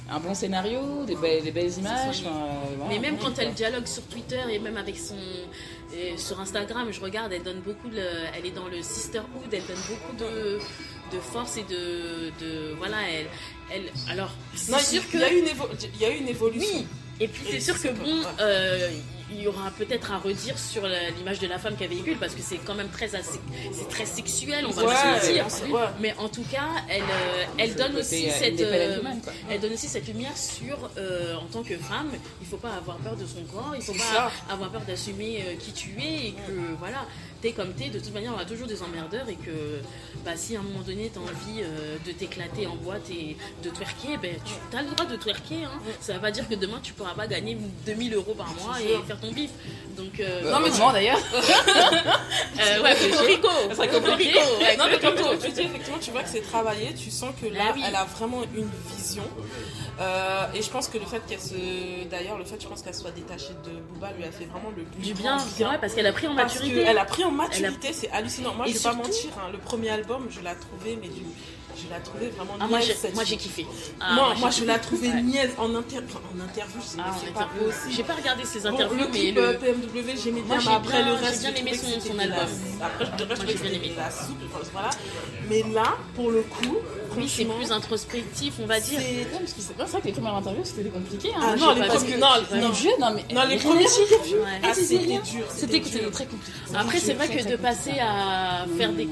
un bon scénario, des belles images. Voilà, mais même quand elle dialogue sur Twitter et même avec sur Instagram, je regarde, elle donne beaucoup. Elle est dans le sisterhood, elle donne beaucoup de force et de voilà. Alors, c'est sûr qu'il y a eu une évolution. Oui. Et puis c'est sûr que bon, il y aura peut-être à redire sur l'image de la femme qu'elle véhicule parce que c'est quand même très sexuel, on va pas se dire. Mais en tout cas, elle donne aussi cette lumière sur en tant que femme, il faut pas avoir peur de son corps, il faut pas avoir peur d'assumer qui tu es et que voilà. T'es comme t'es, de toute manière on a toujours des emmerdeurs et que si à un moment donné t'as envie de t'éclater en boîte et de twerker, tu as le droit de twerker, hein. Ça veut pas dire que demain tu pourras pas gagner 2000 € par mois et faire ton bif. Donc, non mais comment d'ailleurs Cocorico. Non mais comme tu dis, effectivement tu vois que c'est travaillé, tu sens que là elle a vraiment une vision. Et je pense que le fait qu'elle soit détachée de Booba lui a fait vraiment le plus du bien, ouais, parce qu'elle a pris en maturité. Elle a pris en maturité, c'est hallucinant. Moi, je vais pas mentir, hein, le premier album, je l'ai trouvé, vraiment niaise. Moi, j'ai kiffé. Moi, je l'ai trouvé niaise en interview. C'est pas possible. J'ai pas regardé ses interviews, le clip PMW, j'aimais bien, mais après le reste, j'ai bien aimé son album. Après, le reste, j'ai bien aimé la soupe, voilà. Mais là, pour le coup, oui, c'est plus introspectif, on va dire. C'est vrai que les premières interviews c'était compliqué. Non, les premières interviews, c'était dur. C'était très compliqué. Après, c'est vrai que de passer à faire des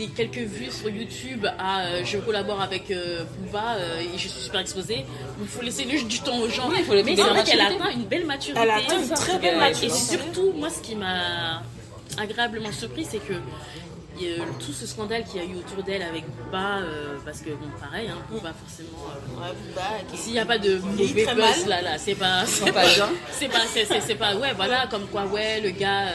quelques vues sur YouTube à je collabore avec Booba et je suis super exposée, il faut laisser du temps aux gens. Mais c'est vrai qu'elle a atteint une belle maturité. Elle a atteint une très belle maturité. Et surtout, moi, ce qui m'a agréablement surpris, c'est que tout ce scandale qu'il y a eu autour d'elle avec Booba, parce que bon, pareil, hein, Booba forcément. S'il n'y a pas de mauvais buzz là, c'est pas ouais, voilà, comme quoi ouais, le gars,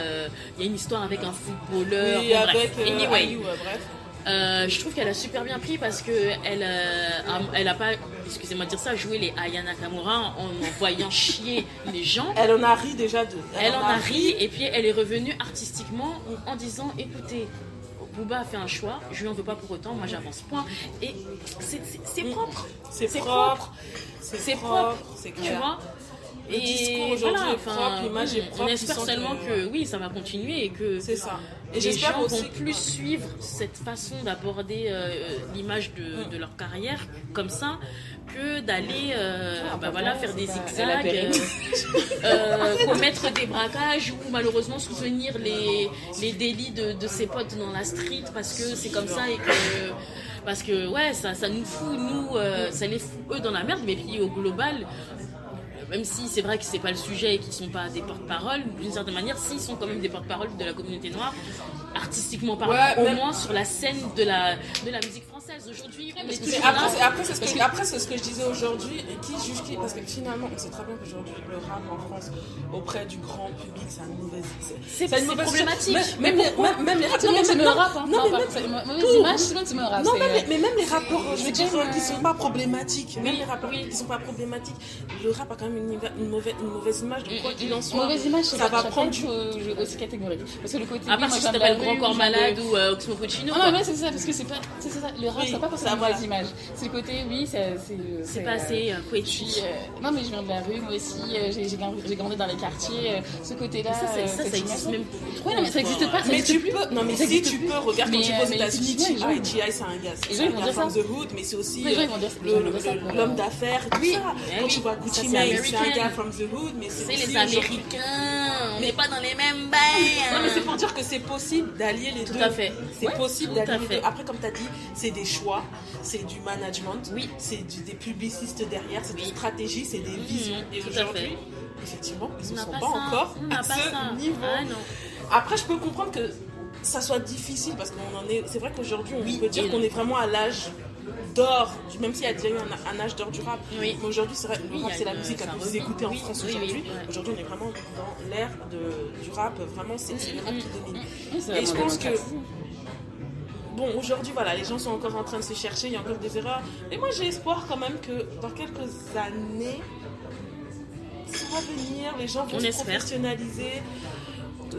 il y a une histoire avec un footballeur. Oui, avec anyway. Bref. Je trouve qu'elle a super bien pris parce que elle a pas, excusez-moi de dire ça, joué les Aya Nakamura en voyant chier les gens. Elle en a ri déjà Elle en a ri et puis elle est revenue artistiquement en disant écoutez, Booba a fait un choix, je lui en veux pas pour autant, moi j'avance, point. Et c'est propre. C'est propre, c'est clair. Tu vois. Le discours aujourd'hui est propre, l'image est propre. On espère seulement que oui, ça va continuer et que c'est ça. Et les gens vont plus suivre cette façon d'aborder l'image de leur carrière comme ça que d'aller faire des zigzags, commettre des braquages ou malheureusement soutenir les délits de ses potes dans la street parce que c'est comme ça et que parce que ouais ça nous fout ça les fout eux dans la merde, mais puis au global, même si c'est vrai que c'est pas le sujet et qu'ils sont pas des porte-parole, d'une certaine manière, s'ils sont quand même des porte-parole de la communauté noire, artistiquement parlant, au moins sur la scène de la musique française aujourd'hui. Après, c'est ce que je disais aujourd'hui, et qui juge qui, parce que finalement, on sait très bien qu'aujourd'hui, le rap en France, auprès du grand public, c'est une mauvaise. C'est problématique. Même les rappeurs. Non, mais c'est le rap, hein. Mauvaise image, c'est le rap. Non, mais même les rappeurs, je veux dire, qui sont pas problématiques. Même les rappeurs qui sont pas problématiques, le rap a quand même une mauvaise image, donc quoi qu'il en soit. Mauvaise image, ça va prendre aussi catégorique. Parce que le côté. À part si tu t'appelles Grand Corps Malade ou Oxmo Puccino. Non, mais c'est ça, parce que c'est ça. Le rap, ça n'a pas forcément une mauvaise image. C'est le côté, oui, c'est pas assez poétique. Non, mais je viens de la rue, moi aussi, j'ai grandi dans les quartiers. Ce côté-là. Ça existe même plus. Oui, non, mais ça n'existe pas. Mais tu peux. Non, mais si tu peux, regarde quand tu vas aux États-Unis, T.I. c'est un gars. C'est un gars from the hood, mais c'est aussi l'homme d'affaires. Oui, quand tu vois Gucci Mane, c'est un gars from the hood, mais c'est les Américains. On n'est pas dans les mêmes bains. Non, mais c'est pour dire que c'est possible d'allier les deux. Tout à fait. C'est possible d'allier les deux. Après, comme tu as dit, c'est des choix, c'est du management, c'est des publicistes derrière, c'est des stratégies, c'est des visions. Et aujourd'hui, effectivement, ils ne sont pas encore à ce niveau. Après, je peux comprendre que ça soit difficile parce qu'on en est. C'est vrai qu'aujourd'hui, on peut dire qu'on est vraiment à l'âge d'or, même s'il y a déjà eu un âge d'or du rap. Oui. Mais aujourd'hui, c'est vrai, le rap, c'est la musique la ça plus revient. écoutée en Oui, France oui, aujourd'hui. oui, ouais. Aujourd'hui, on est vraiment dans l'ère du rap. Vraiment, c'est le rap qui domine. Oui, c'est Et je vraiment pense que, démocratique. bon, aujourd'hui, voilà, les gens sont encore en train de se chercher, il y a encore des erreurs. Mais moi, j'ai espoir quand même que dans quelques années, ça va venir, les gens vont On se espère. professionnaliser.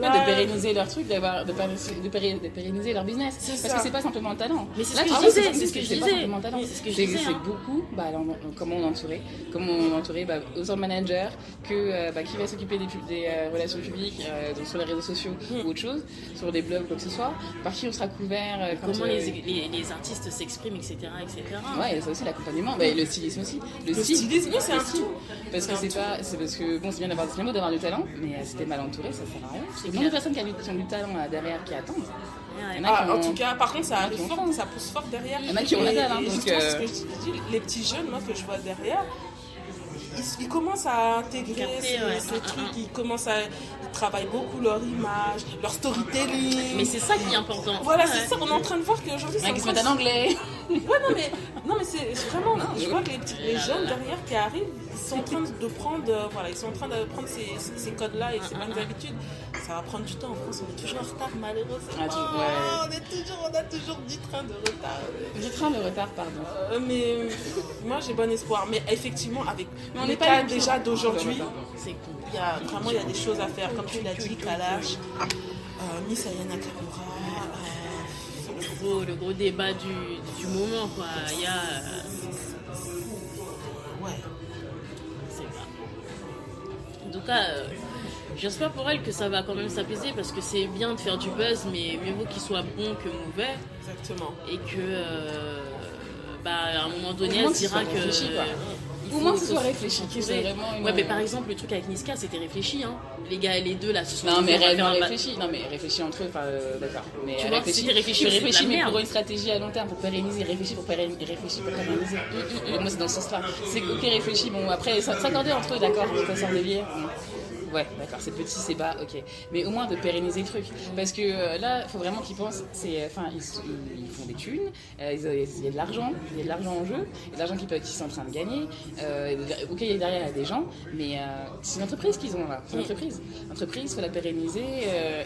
Ouais, de pérenniser leur truc, de pérenniser leur business. Parce ça. que c'est pas simplement le talent. Mais c'est ce Là, que tu je vois, disais, c'est c'est ce que je pas disais. simplement le talent. Oui, c'est ce que je C'est disais, hein. beaucoup comment on entourait autant de managers que qui va s'occuper des relations publiques donc sur les réseaux sociaux ou autre chose, sur des blogs ou quoi que ce soit, par qui on sera couvert. Quand, Comment les artistes s'expriment, etc. Ouais, et ça aussi, l'accompagnement, le stylisme aussi. Le stylisme, oui, c'est un style. tout. Parce que c'est parce que bon, c'est bien d'avoir du talent, mais si t'es mal entouré, ça sert à rien. C'est Il y a clair. de personnes qui ont du talent derrière qui attendent. Ouais. Il y en a qui En ont- tout cas, par contre, ça arrive qui ont fort, faim. ça pousse fort derrière. Il y en a qui ont la dalle, hein, Et donc, justement, c'est ce que je dis, les petits jeunes, moi, que je vois derrière, ils commencent à intégrer Capter, ouais. ce truc, ils travaillent beaucoup leur image, leur storytelling. Mais c'est ça qui est important. Voilà, Ouais. c'est ça, on est en train de voir qu'aujourd'hui, Il y en a qui se mettent en anglais. Ouais, non, mais c'est vraiment, je vois que les jeunes derrière qui arrivent, ils sont en train de prendre, ces codes-là et ces bonnes habitudes. Ça va prendre du temps. En France, on est toujours en retard, malheureusement. Ah, ouais. On a toujours 10 trains de retard. Je crains le retard, pardon. Mais moi, j'ai bon espoir. Mais effectivement, avec Mais on les n'est pas cas les déjà pires. d'aujourd'hui, C'est cool. il y a des choses à faire. Comme tu l'as dit, Kalash, Miss Ayana Nakamura. Le gros débat du moment, quoi. Il y a. Ouais. C'est pas. En tout cas, j'espère pour elle que ça va quand même s'apaiser parce que c'est bien de faire du buzz, mais mieux vaut qu'il soit bon que mauvais Exactement. et que. À un moment donné, Au moins elle que se ce dira soit que. réfléchi, quoi. il Au moins faut- que ce soit faut- réfléchi, faut que c'est trouver. vraiment une- Ouais, mais par exemple, le truc avec Niska, c'était réfléchi. Hein. Les deux là se sont. Non, mais dit, on va réellement faire un réfléchi. Non, mais réfléchi entre eux, d'accord. Mais Tu vois, c'était réfléchi, mais c'est de la réfléchi, mais merde. pour une stratégie à long terme, pour pérenniser, réfléchi pour pérenniser. Et moi, c'est dans ce sens-là. C'est ok, réfléchi. Bon, après, s'accorder entre eux, d'accord, ça sort des bières. Ouais, d'accord, c'est petit, c'est bas, ok. Mais au moins de pérenniser le truc. Parce que là, il faut vraiment qu'ils pensent, ils font des thunes, il y a de l'argent, en jeu, il y a de l'argent qu'ils sont en train de gagner. Ok, derrière, il y a des gens, mais c'est une entreprise qu'ils ont là. C'est une entreprise. L'entreprise, il faut la pérenniser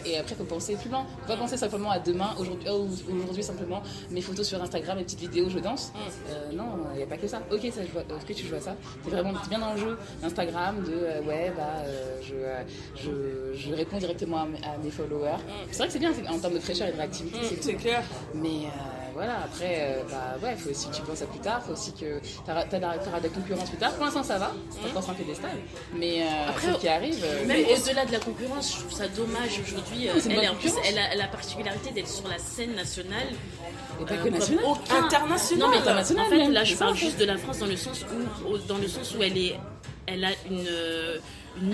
et après, il faut penser plus loin. Il faut pas penser simplement à demain, aujourd'hui simplement mes photos sur Instagram, mes petites vidéos, je danse. Non, il n'y a pas que ça. Ok, ça, tu vois ça. C'est vraiment bien dans le jeu d'Instagram, je réponds directement à mes followers. C'est vrai que c'est bien en termes de fraîcheur et de réactivité, C'est clair. mais voilà, après, il faut aussi que tu penses à plus tard, il faut aussi que tu auras de la concurrence plus tard. Pour l'instant, ça va, c'est encore sur un piédestal, mais Après, ce qui arrive. Même au-delà de la concurrence, je trouve ça dommage aujourd'hui. c'est une bonne En plus, concurrence. elle a la particularité d'être sur la scène nationale. Et pas que comme nationale. aucun- Internationale. Non, mais Internationale, en fait, même, là, je c'est ça, parle en fait. juste de la France dans le sens où elle a une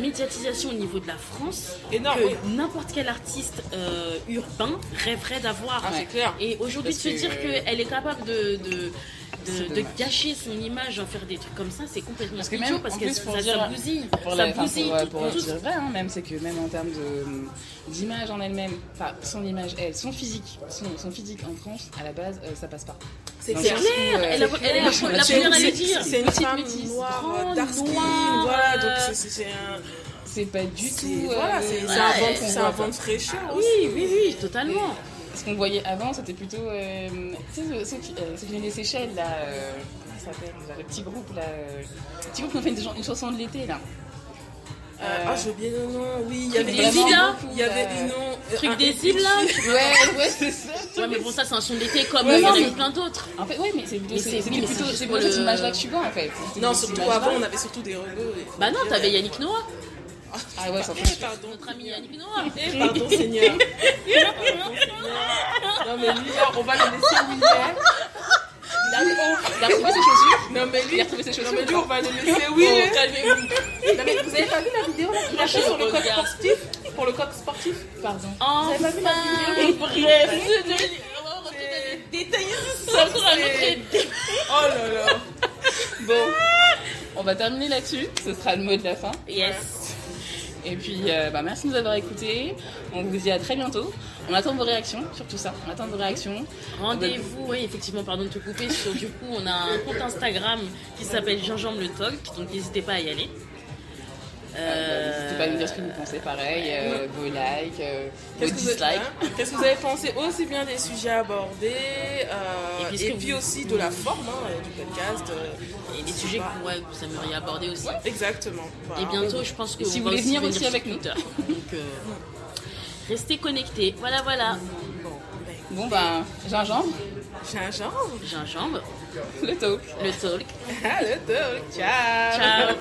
médiatisation au niveau de la France Énorme, que oui. n'importe quel artiste urbain rêverait d'avoir. Ah, c'est clair. Et aujourd'hui, de Parce se que, dire qu'elle est capable de c'est de dommage. gâcher son image, en faire des trucs comme ça, c'est complètement Parce que idiot même, parce en que plus, pour ça dire- bousille. Pour Ça la- enfin, bousille pour tout. dire vrai, hein, même, c'est que même en termes d'image en elle-même, enfin, son image, son physique en France, à la base, ça passe pas. C'est Dans C'est le clair. sens où, clair, elle est la première à le dire. C'est une Petite femme métisse, noire, grande, dark skin, noire, voilà, donc c'est un... C'est pas du tout. Voilà, c'est ouais, un vent qu'on c'est voit, un quoi. vent de fraîcheur Oui, aussi. oui, totalement. Ce qu'on voyait avant, c'était plutôt. Tu sais, ceux qui venaient des Seychelles, là. Comment ça s'appelle déjà, le petit groupe, là. Le petit groupe qui ont fait une chanson de l'été, là. J'ai oublié le nom, oui, il y Truc avait des des îles, là. il y avait des noms... Truc des îles, là. Ouais, c'est ça. Ouais, mais bon, ça, c'est un son d'été comme Ouais, il y en a mais- eu plein d'autres. En fait, ouais, mais c'est plutôt, Mais c'est c'est- oui, mais plutôt, c'est c'est juste plutôt pour cette le- image-là que tu vois, en fait. C'est Non, cette surtout image-là. avant, on avait surtout des rebeux. Bah non, t'avais Yannick Noah, Ah ouais, ça fait chier. Pardon. notre ami Yannick Noah. Pardon, Seigneur. Pardon, Seigneur. Non, mais lui, là, on va le laisser où il est. Il a retrouvé ses chaussures. Non, mais Il lui, a retrouvé ses non, chaussures. mais lui, on va le laisser où il Oh, est. calmez-vous. Non, mais vous avez pas vu la vidéo là qu'il a fait sur le coq Regarde. sportif? Pour le coq sportif? Pardon. Enfin, avez pas vu la bref, détailler ça sur un autre. Oh là là. Bon, on va terminer là-dessus. Ce sera le mot de la fin. Yes. Et puis, merci de nous avoir écoutés. On vous dit à très bientôt. On attend vos réactions sur tout ça. On attend vos réactions. Rendez-vous, oui, effectivement, pardon de te couper. Du coup, on a un compte Instagram qui s'appelle Gingembre le Talk, donc n'hésitez pas à y aller. N'hésitez pas à nous dire ce que vous pensez, pareil, vos likes, vos dislikes. Qu'est-ce que vous avez pensé aussi bien des sujets abordés et puis aussi de la forme du podcast. Et des sujets que vous aimeriez aborder aussi. Exactement. Voilà. Et bientôt, je pense que si on vous va voulez venir aussi sur avec nous. Twitter. Donc, restez connectés. Voilà. Bon, ben, gingembre, Gingembre. Gingembre, le talk. le talk. Le talk. Ciao. Ciao.